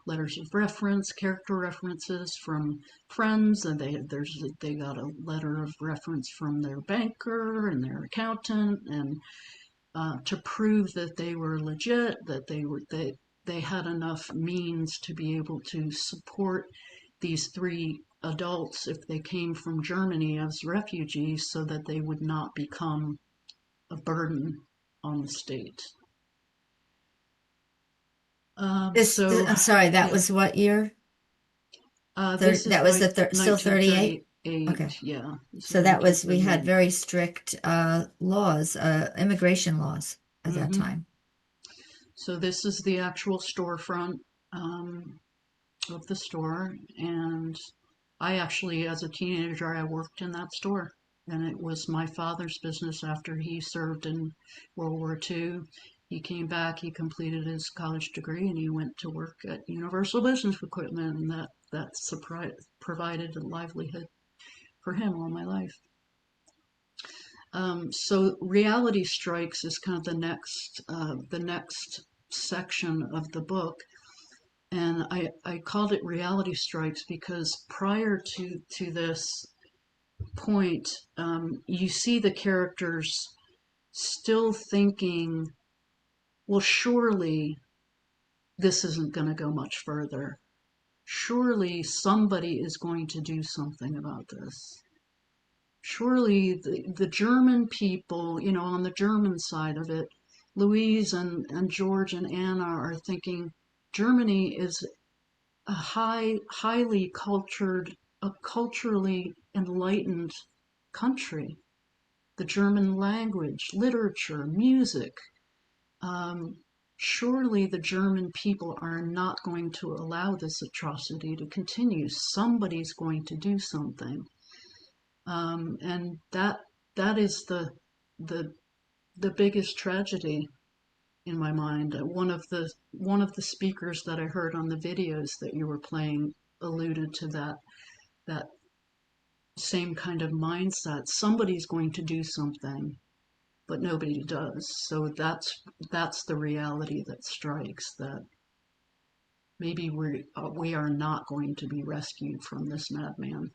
letters of reference, character references from friends, and they got a letter of reference from their banker and their accountant, and to prove that they were legit, that they had enough means to be able to support these three adults if they came from Germany as refugees, so that they would not become a burden on the state. I'm sorry, that was what year? That was still 38? Okay. Yeah. So that was, we had very strict laws, immigration laws at that time. So this is the actual storefront of the store, and I actually, as a teenager, I worked in that store, and it was my father's business after he served in World War II. He came back, he completed his college degree, and he went to work at Universal Business Equipment, and that provided a livelihood for him all my life. So Reality Strikes is kind of the next section of the book. And I called it Reality Strikes because prior to this point, you see the characters still thinking, well, surely this isn't going to go much further. Surely somebody is going to do something about this. Surely the German people, on the German side of it, Louise and George and Anna are thinking Germany is a highly cultured, a culturally enlightened country. The German language, literature, music. Surely the German people are not going to allow this atrocity to continue. Somebody's going to do something. And that is the biggest tragedy in my mind. One of the speakers that I heard on the videos that you were playing alluded to that same kind of mindset. Somebody's going to do something, but nobody does. So that's the reality that strikes, that maybe we are not going to be rescued from this madman.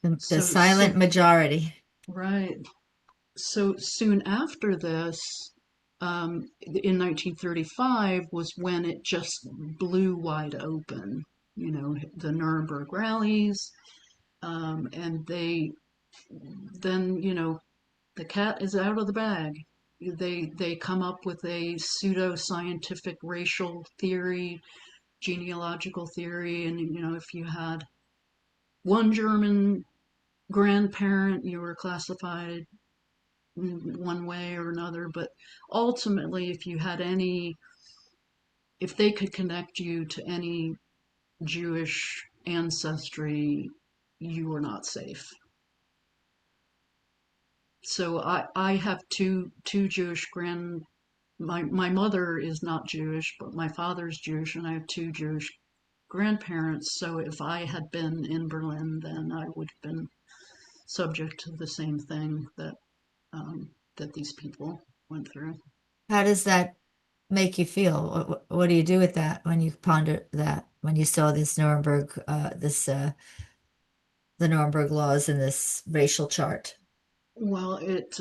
The silent majority. Right. So soon after this, in 1935 was when it just blew wide open. The Nuremberg rallies, and then the cat is out of the bag. They come up with a pseudo-scientific racial theory, genealogical theory, and if you had one German grandparent, you were classified one way or another, but ultimately if they could connect you to any Jewish ancestry, you were not safe. So I have two Jewish my mother is not Jewish, but my father's Jewish, and I have two Jewish grandparents. So if I had been in Berlin, then I would have been subject to the same thing that these people went through. How does that make you feel? What do you do with that when you ponder that, when you saw this Nuremberg, the Nuremberg laws and this racial chart? Well, it's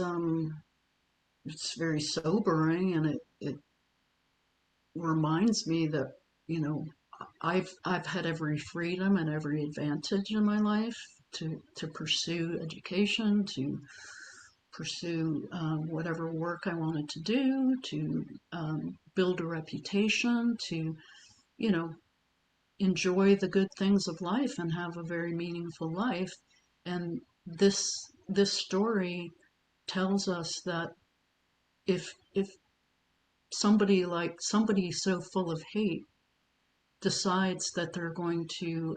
very sobering, and it reminds me that I've had every freedom and every advantage in my life to pursue education, to pursue whatever work I wanted to do, to build a reputation, to enjoy the good things of life and have a very meaningful life. And this story tells us that if somebody so full of hate decides that they're going to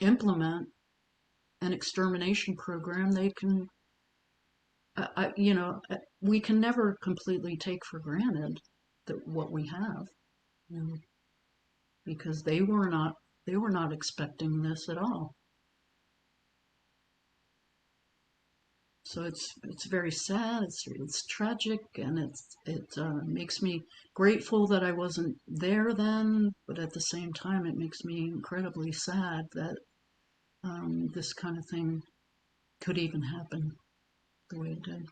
implement an extermination program, they can we can never completely take for granted that what we have, you know, because they were not expecting this at all. So it's very sad. It's tragic, and it makes me grateful that I wasn't there then. But at the same time, it makes me incredibly sad that this kind of thing could even happen the way it did.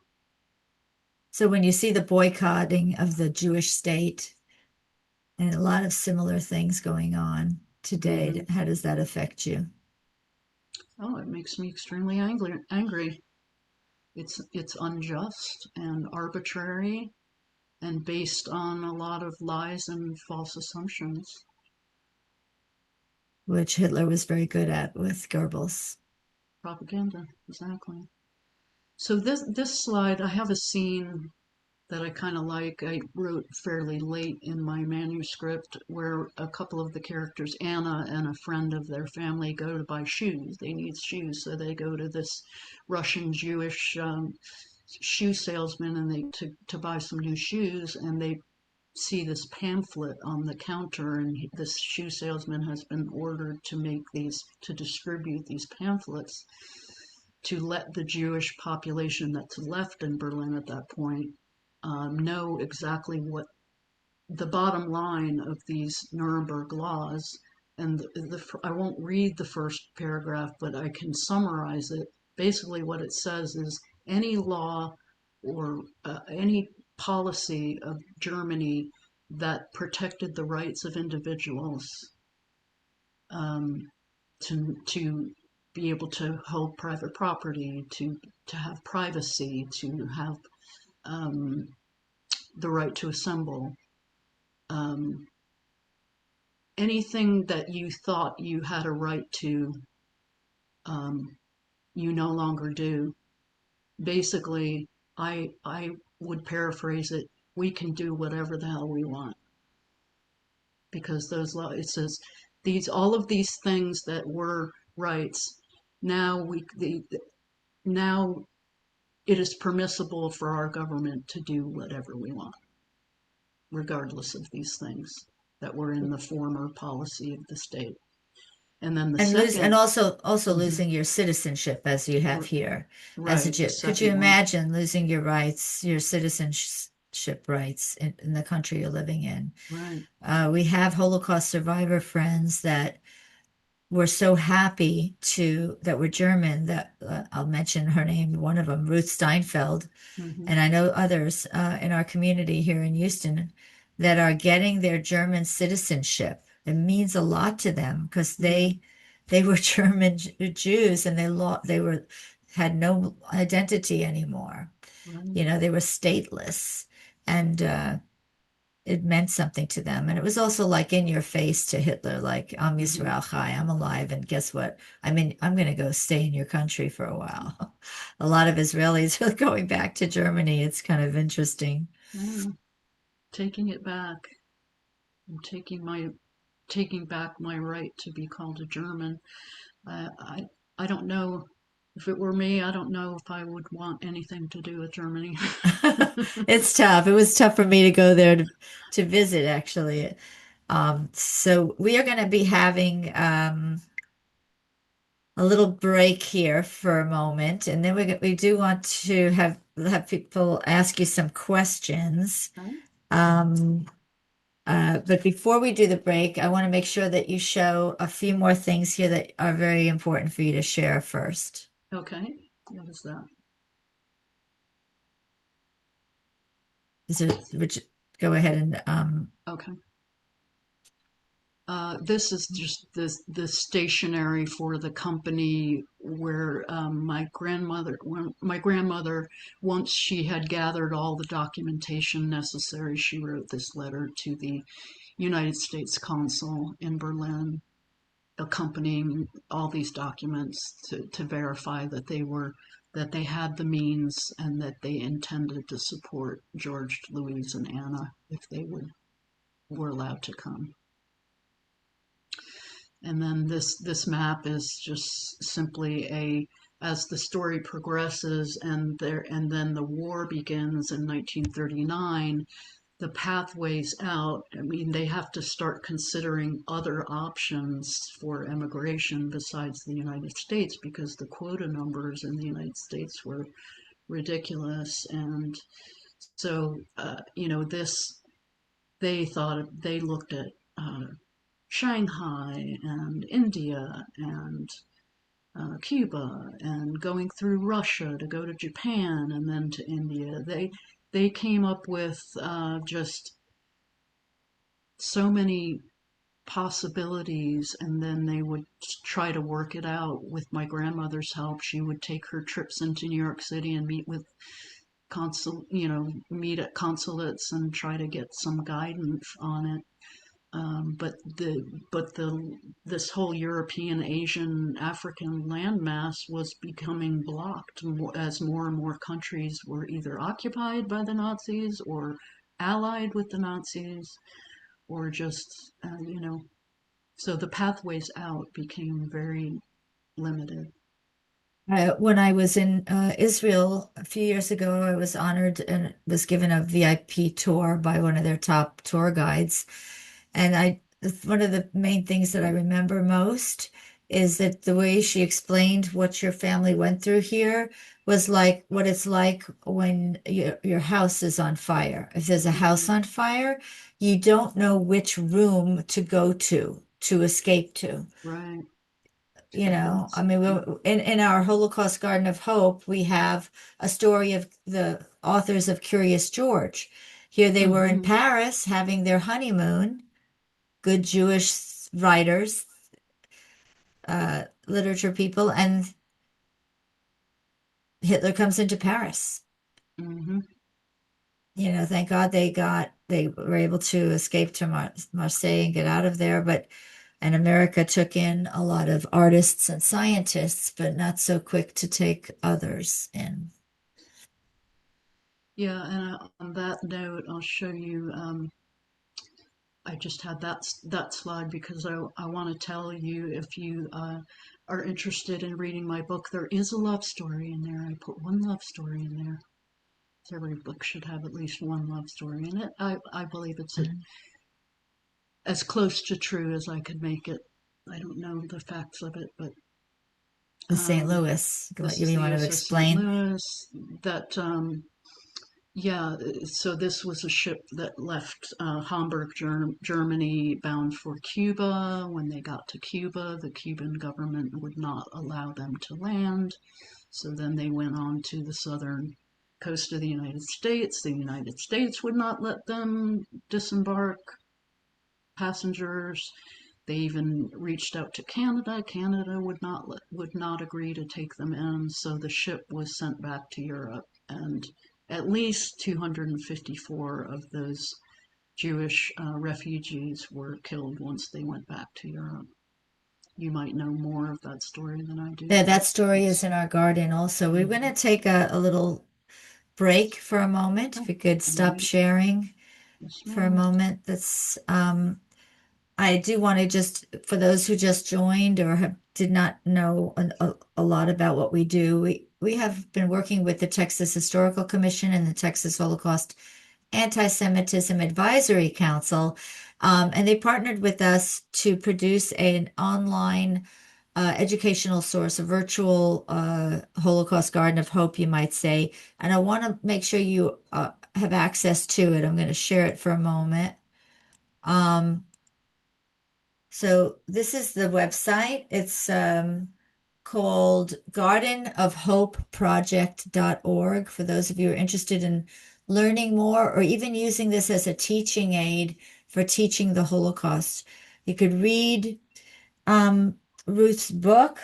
So when you see the boycotting of the Jewish state and a lot of similar things going on today, how does that affect you? Oh, it makes me extremely angry. It's unjust and arbitrary and based on a lot of lies and false assumptions. Which Hitler was very good at with Goebbels. Propaganda, exactly. So this slide, I have a scene that I kind of like. I wrote fairly late in my manuscript where a couple of the characters, Anna and a friend of their family, go to buy shoes. They need shoes, so they go to this Russian Jewish shoe salesman and to buy some new shoes, and they see this pamphlet on the counter, and this shoe salesman has been ordered to distribute these pamphlets to let the Jewish population that's left in Berlin at that point know exactly what the bottom line of these Nuremberg laws. And I won't read the first paragraph, but I can summarize it. Basically, what it says is any law or any policy of Germany that protected the rights of individuals to be able to hold private property, to have privacy, to have the right to assemble. Anything that you thought you had a right to, you no longer do. Basically, I would paraphrase it, we can do whatever the hell we want. Because it says all of these things that were rights, now it is permissible for our government to do whatever we want, regardless of these things that were in the former policy of the state. And then also losing your citizenship as you have here as a Jew. Could you imagine losing your rights, your citizenship rights in the country you're living in? Right. We have Holocaust survivor friends that were so happy that were German that I'll mention her name, one of them, Ruth Steinfeld, and I know others in our community here in Houston that are getting their German citizenship. It means a lot to them because they were German Jews and they had no identity anymore. You know, they were stateless, and it meant something to them. And it was also like in your face to Hitler, like, I'm Yisrael Chai, I'm alive, and guess what? I mean, I'm going to go stay in your country for a while. A lot of Israelis are going back to Germany. It's kind of interesting. Taking it back. I'm taking back my right to be called a German. I don't know. If it were me, I don't know if I would want anything to do with Germany. It's tough. It was tough for me to go there to visit, actually. So we are going to be having a little break here for a moment, and then we do want to have people ask you some questions. But before we do the break, I want to make sure that you show a few more things here that are very important for you to share first. Okay. What is that? Go ahead and Okay. This is just the stationery for the company where my grandmother, once she had gathered all the documentation necessary, she wrote this letter to the United States consul in Berlin, accompanying all these documents to verify that they had the means and that they intended to support George, Louise, and Anna if they were allowed to come. And then this map is just simply as the story progresses and then the war begins in 1939, the pathways out, I mean, they have to start considering other options for emigration besides the United States, because the quota numbers in the United States were ridiculous. And so, they looked at Shanghai and India and Cuba and going through Russia to go to Japan and then to India. They came up with just so many possibilities, and then they would try to work it out with my grandmother's help. She would take her trips into New York City and meet with meet at consulates and try to get some guidance on it. This whole European, Asian, African landmass was becoming blocked as more and more countries were either occupied by the Nazis or allied with the Nazis, or just so the pathways out became very limited. When I was in Israel a few years ago, I was honored and was given a VIP tour by one of their top tour guides. And one of the main things that I remember most is that the way she explained what your family went through here was like what it's like when your house is on fire. If there's a house on fire, you don't know which room to go to escape to. Right. I mean, in our Holocaust Garden of Hope, we have a story of the authors of Curious George. Here they were in Paris having their honeymoon, good Jewish writers, literature people, and Hitler comes into Paris. Mm-hmm. Thank God they were able to escape to Marseille and get out of there, and America took in a lot of artists and scientists, but not so quick to take others in. Yeah, and on that note, I'll show you. I just had that slide because I want to tell you, if you are interested in reading my book, there is a love story in there. I put one love story in there. So every book should have at least one love story in it. I believe it's as close to true as I could make it. I don't know the facts of it, but the St. Louis. You want to explain? St. Louis, that so this was a ship that left Hamburg, Germany, bound for Cuba. When they got to Cuba, the Cuban government would not allow them to land. So then they went on to the southern coast of the United States. The United States would not let them disembark passengers. They even reached out to Canada. Canada would not agree to take them in. So the ship was sent back to Europe, and at least 254 of those Jewish refugees were killed once they went back to Europe. You might know more of that story than I do. Yeah, that story is in our garden also. We're going to take a little break for a moment. If we could stop sharing for a moment. I do want to just, for those who just joined or did not know a lot about what we do, we have been working with the Texas Historical Commission and the Texas Holocaust Anti-Semitism Advisory Council, and they partnered with us to produce an online educational source, a virtual Holocaust Garden of Hope, you might say. And I want to make sure you have access to it. I'm going to share it for a moment. So this is the website. It's called gardenofhopeproject.org for those of you who are interested in learning more or even using this as a teaching aid for teaching the Holocaust. You could read Ruth's book,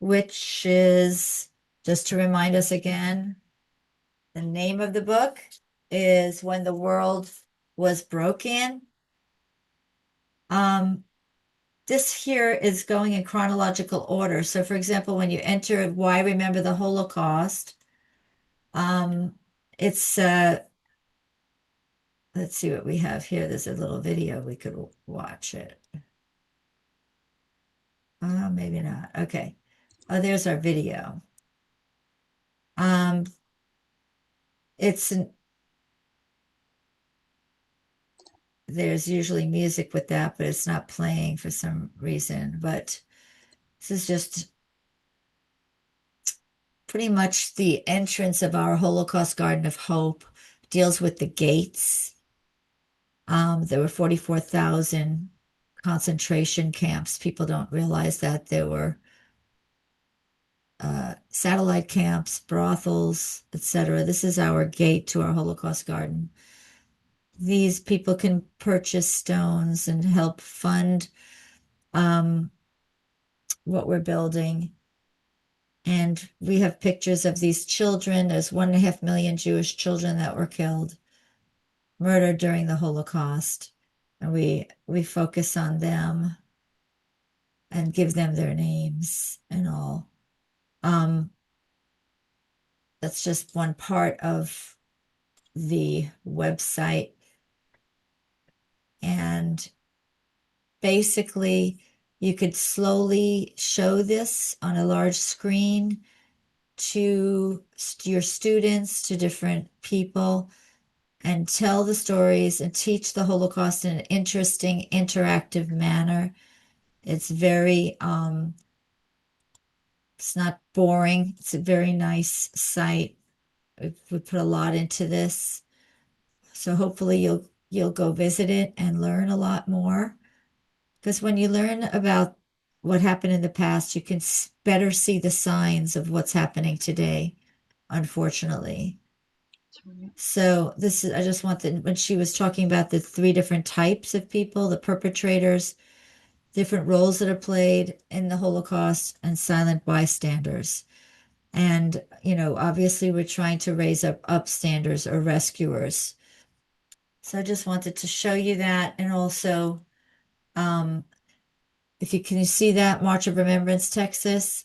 which is, just to remind us again, the name of the book is When the World Was Broken. This here is going in chronological order. So for example, when you enter Why Remember the Holocaust, it's, let's see what we have here. There's a little video, we could watch it. Maybe not. Okay. Oh, there's our video. It's there's usually music with that, but it's not playing for some reason. But this is just pretty much the entrance of our Holocaust Garden of Hope. Deals with the gates. There were 44,000 concentration camps. People don't realize that there were satellite camps, brothels, etc. This is our gate to our Holocaust garden. These people can purchase stones and help fund what we're building. And we have pictures of these children. There's 1.5 million Jewish children that were killed, murdered during the Holocaust. And we focus on them and give them their names and all. That's just one part of the website. And basically, you could slowly show this on a large screen to your students, to different people, and tell the stories and teach the Holocaust in an interesting, interactive manner. It's very, it's not boring. It's a very nice site. We put a lot into this. So hopefully you'll go visit it and learn a lot more. Because when you learn about what happened in the past, you can better see the signs of what's happening today, unfortunately. So this is, I just want when she was talking about the 3 different types of people, the perpetrators, different roles that are played in the Holocaust, and silent bystanders. And, obviously we're trying to raise up upstanders or rescuers. So I just wanted to show you that. And also, if you can see that March of Remembrance, Texas,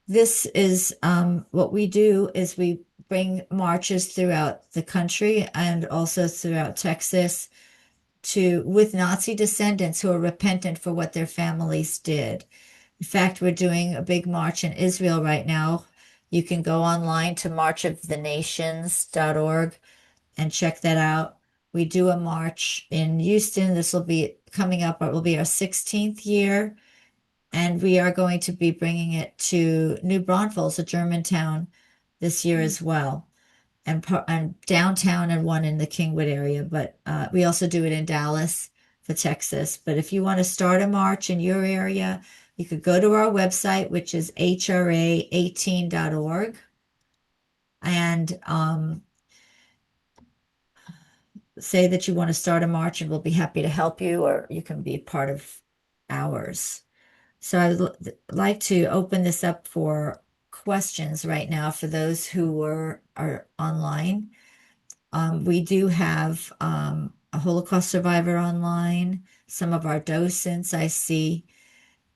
this is what we do is we bring marches throughout the country and also throughout Texas with Nazi descendants who are repentant for what their families did. In fact, we're doing a big march in Israel right now. You can go online to marchofthenations.org and check that out. We do a march in Houston. This will be coming up. It will be our 16th year. And we are going to be bringing it to New Braunfels, a German town, this year as well. And downtown and one in the Kingwood area. But we also do it in Dallas for Texas. But if you want to start a march in your area, you could go to our website, which is hra18.org. And say that you want to start a march, and we'll be happy to help you, or you can be part of ours. So I'd like to open this up for questions right now for those who are online. We do have a Holocaust survivor online. Some of our docents I see.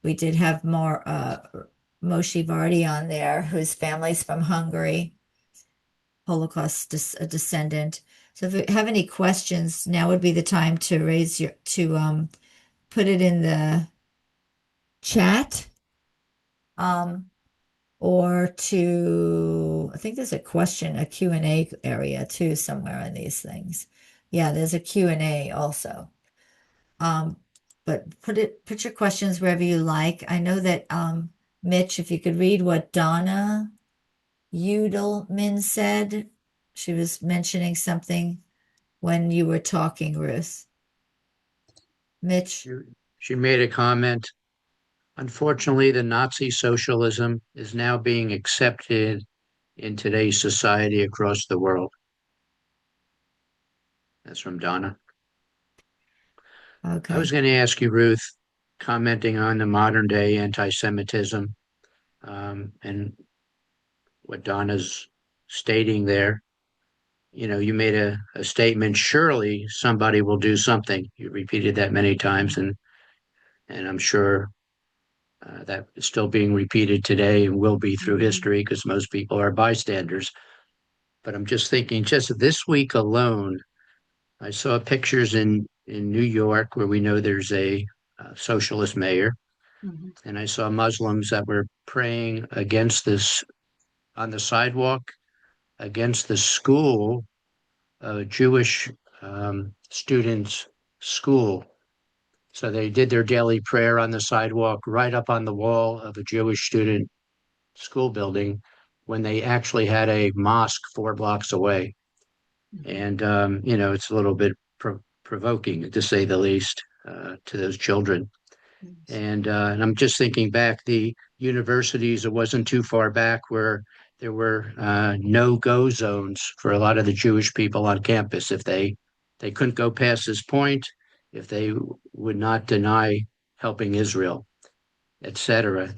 We did have more Moshe Vardy on there, whose family's from Hungary, Holocaust descendant. So if you have any questions, now would be the time to put it in the chat, or I think there's a Q&A area too somewhere in these things. Yeah, there's a Q&A also. But put your questions wherever you like. I know that Mitch, if you could read what Donna Udelman said. She was mentioning something when you were talking, Ruth. Mitch? She made a comment. Unfortunately, the Nazi socialism is now being accepted in today's society across the world. That's from Donna. Okay. I was going to ask you, Ruth, commenting on the modern day anti-Semitism and what Donna's stating there. You made a statement, surely somebody will do something. You repeated that many times, and I'm sure that is still being repeated today and will be through history, because most people are bystanders. But I'm just thinking, just this week alone, I saw pictures in New York, where we know there's a socialist mayor, and I saw Muslims that were praying against this on the sidewalk against the school, Jewish students' school. So they did their daily prayer on the sidewalk right up on the wall of a Jewish student school building when they actually had a mosque 4 blocks away. And, it's a little bit provoking, to say the least, to those children. And I'm just thinking back, the universities, it wasn't too far back where there were no-go zones for a lot of the Jewish people on campus. If they couldn't go past this point, if they would not deny helping Israel, etc.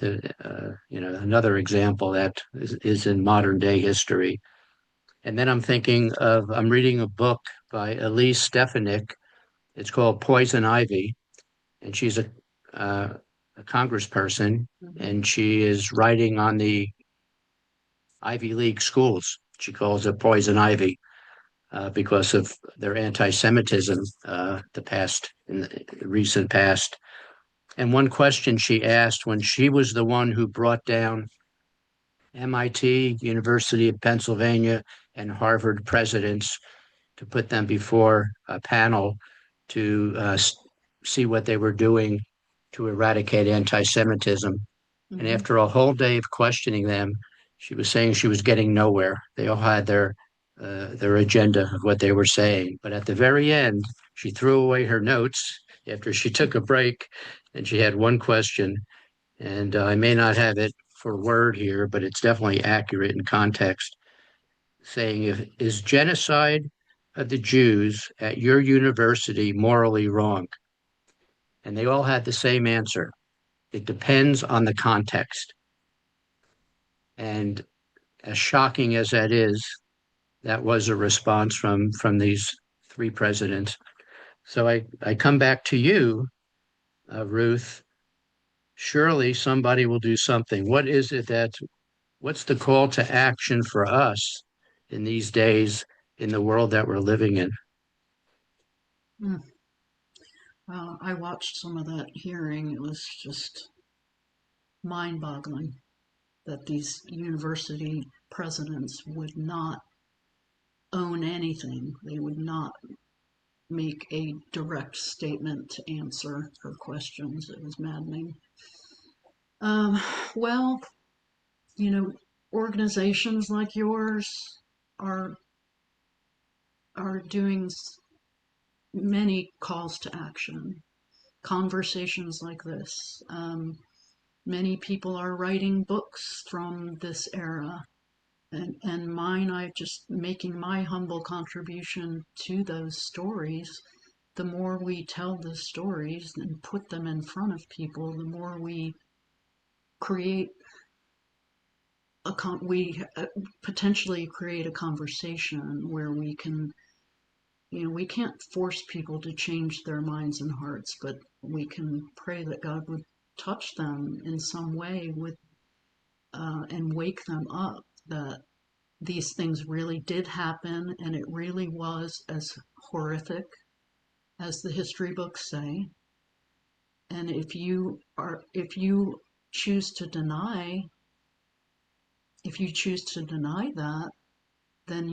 Another example that is in modern day history. And then I'm reading a book by Elise Stefanik. It's called Poison Ivy, and she's a congressperson, and she is writing on the Ivy League schools. She calls it Poison Ivy because of their anti-Semitism in the recent past. And one question she asked when she was the one who brought down MIT, University of Pennsylvania, and Harvard presidents to put them before a panel to see what they were doing to eradicate anti-Semitism. And after a whole day of questioning them, she was saying she was getting nowhere. They all had their agenda of what they were saying. But at the very end, she threw away her notes after she took a break, and she had one question. And I may not have it for word here, but it's definitely accurate in context, saying, is genocide of the Jews at your university morally wrong? And they all had the same answer. It depends on the context. And as shocking as that is, that was a response from these 3 presidents. So I come back to you, Ruth. Surely somebody will do something. What's the call to action for us in these days in the world that we're living in? I watched some of that hearing. It was just mind-boggling that these university presidents would not own anything. They would not make a direct statement to answer her questions. It was maddening. Well, organizations like yours are doing many calls to action, conversations like this. Many people are writing books from this era, and mine, I'm just making my humble contribution to those stories. The more we tell the stories and put them in front of people, the more we create potentially create a conversation where we can, we can't force people to change their minds and hearts, but we can pray that God would touch them in some way and wake them up that these things really did happen, and it really was as horrific as the history books say. And if you choose to deny that, then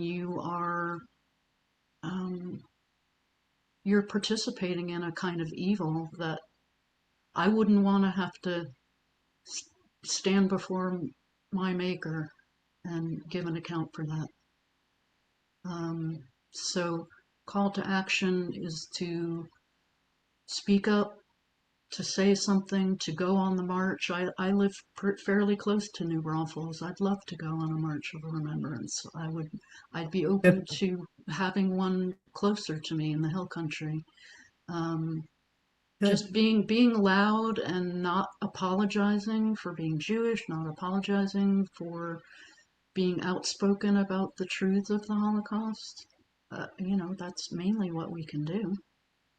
you're participating in a kind of evil that I wouldn't want to have to stand before my maker and give an account for that. So call to action is to speak up, to say something, to go on the march. I live fairly close to New Braunfels. I'd love to go on a march of remembrance. I'd be open to having one closer to me in the Hill Country. Just being loud and not apologizing for being Jewish, not apologizing for being outspoken about the truth of the Holocaust. That's mainly what we can do.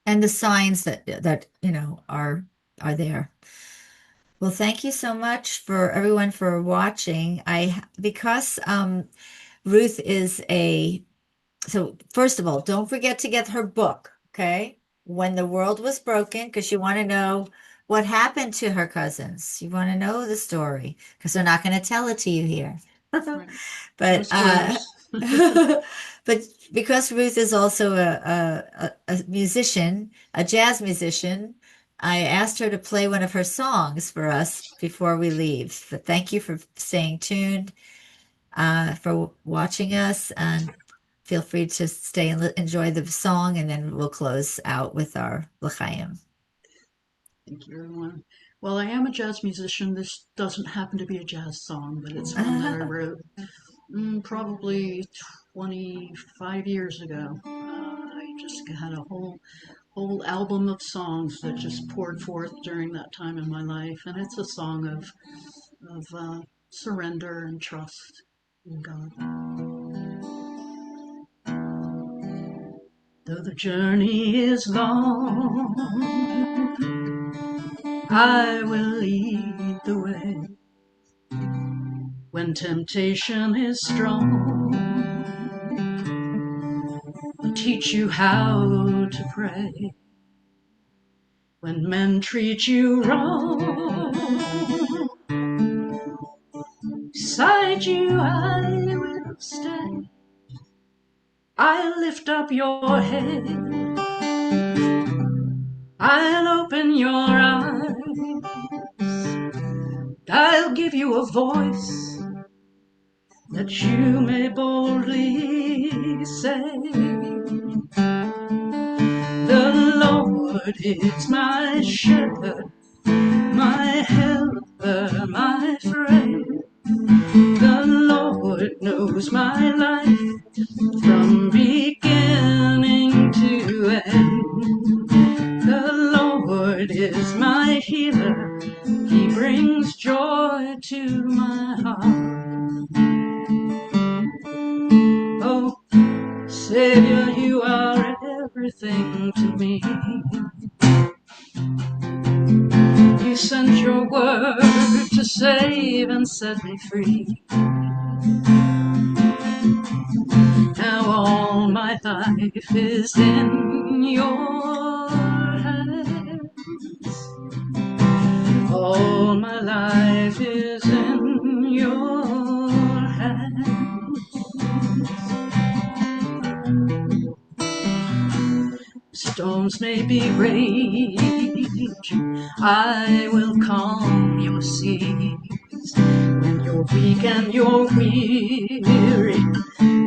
And the signs that are there. Well, thank you so much for everyone for watching. Because Ruth is so first of all, don't forget to get her book, okay? When the World Was Broken, because you want to know what happened to her cousins. You want to know the story because we're not going to tell it to you here. But but because Ruth is also a musician, a jazz musician, I asked her to play one of her songs for us before we leave. But thank you for staying tuned, for watching us, and feel free to stay and enjoy the song, and then we'll close out with our L'chaim. Thank you, everyone. Well, I am a jazz musician. This doesn't happen to be a jazz song, but it's one that I wrote probably 25 years ago. I just had a whole album of songs that just poured forth during that time in my life, and it's a song of surrender and trust in God. Though the journey is long, I will lead the way. When temptation is strong, I'll teach you how to pray. When men treat you wrong, beside you I will stay. I'll lift up your head, I'll open your eyes, I'll give you a voice that you may boldly say, the Lord is my shepherd, my helper, my friend. The Lord knows my life from beginning to end. The Lord is my healer, He brings joy to my heart. Oh, Savior, you are everything to me. You sent your word to save and set me free. Now all my life is in your hands. All my life is in your hands. Storms may be raging, I will calm your seas. When you're weak and you're weary,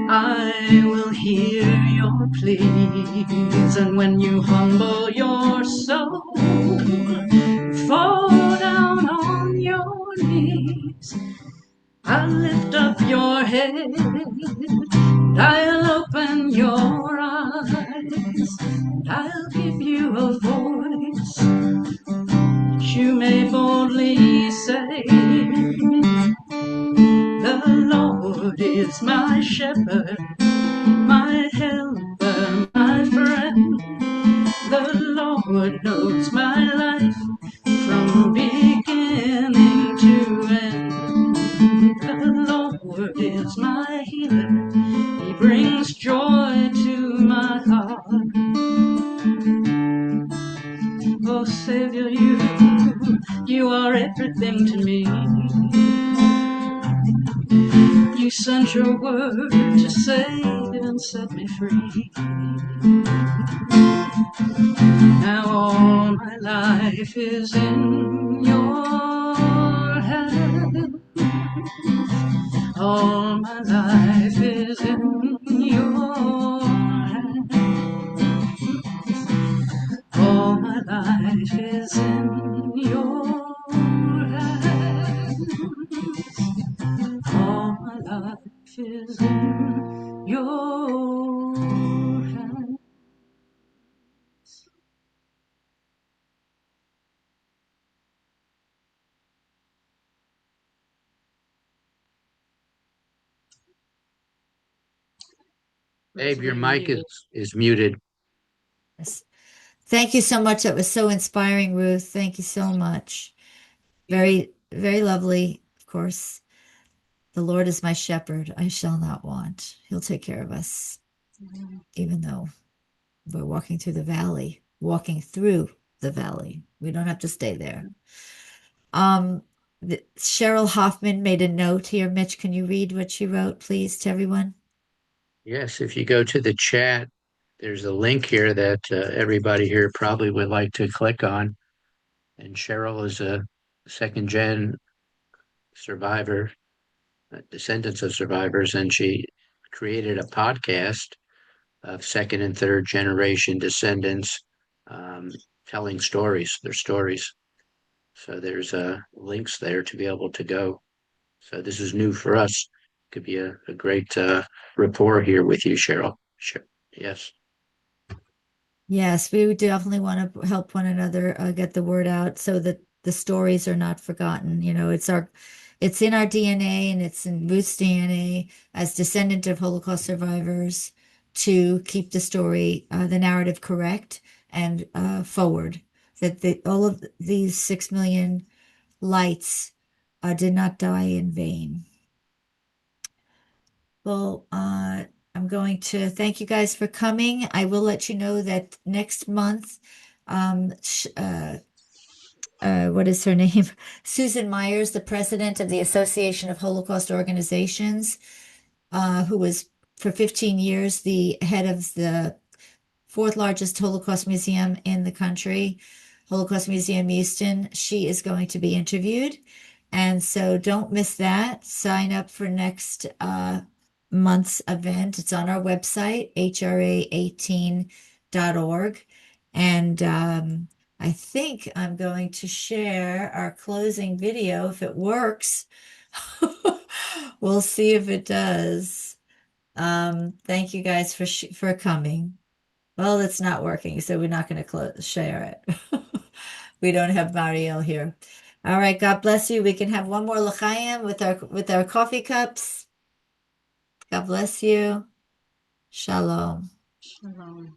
I will hear your pleas. And when you humble your soul, fall down on your knees, I'll lift up your head, I'll open your eyes, I'll give you a voice that you may boldly say, the Lord is my shepherd, my helper, my friend. The Lord knows my life from beginning to end. The Lord is my healer, He brings joy to my heart. Oh, Savior, you are everything to me. You sent your word to save and set me free. Now all my life is in your hands. All my life is in your hands. All my life is in your hands. All my life is in your hands. Babe, your mic is muted. Yes. Thank you so much. That was so inspiring, Ruth. Thank you so much. Very, very lovely. Of course, the Lord is my shepherd. I shall not want. He'll take care of us, even though we're walking through the valley, walking through the valley. We don't have to stay there. Cheryl Hoffman made a note here. Mitch, can you read what she wrote, please, to everyone? Yes, if you go to the chat, there's a link here that everybody here probably would like to click on. And Cheryl is a second-gen survivor, descendants of survivors, and she created a podcast of second and third generation descendants telling their stories. So there's links there to be able to go. So this is new for us. Could be a great rapport here with you, Cheryl. Sure. Yes. Yes, we would definitely want to help one another get the word out so that the stories are not forgotten. You know, it's in our DNA and it's in Ruth's DNA as descendant of Holocaust survivors to keep the story, the narrative correct and forward. That all of these 6 million lights did not die in vain. Well, I'm going to thank you guys for coming. I will let you know that next month, what is her name? Susan Myers, the president of the Association of Holocaust Organizations, who was for 15 years the head of the fourth largest Holocaust museum in the country, Holocaust Museum Houston. She is going to be interviewed. And so don't miss that. Sign up for next month's event. It's on our website, hra18.org. And I think I'm going to share our closing video if it works. We'll see if it does. Thank you guys for coming. Well, it's not working, so we're not going to share it. We don't have Mariel here. All right, God bless you. We can have one more l'chaim with our coffee cups. God bless you. Shalom. Shalom.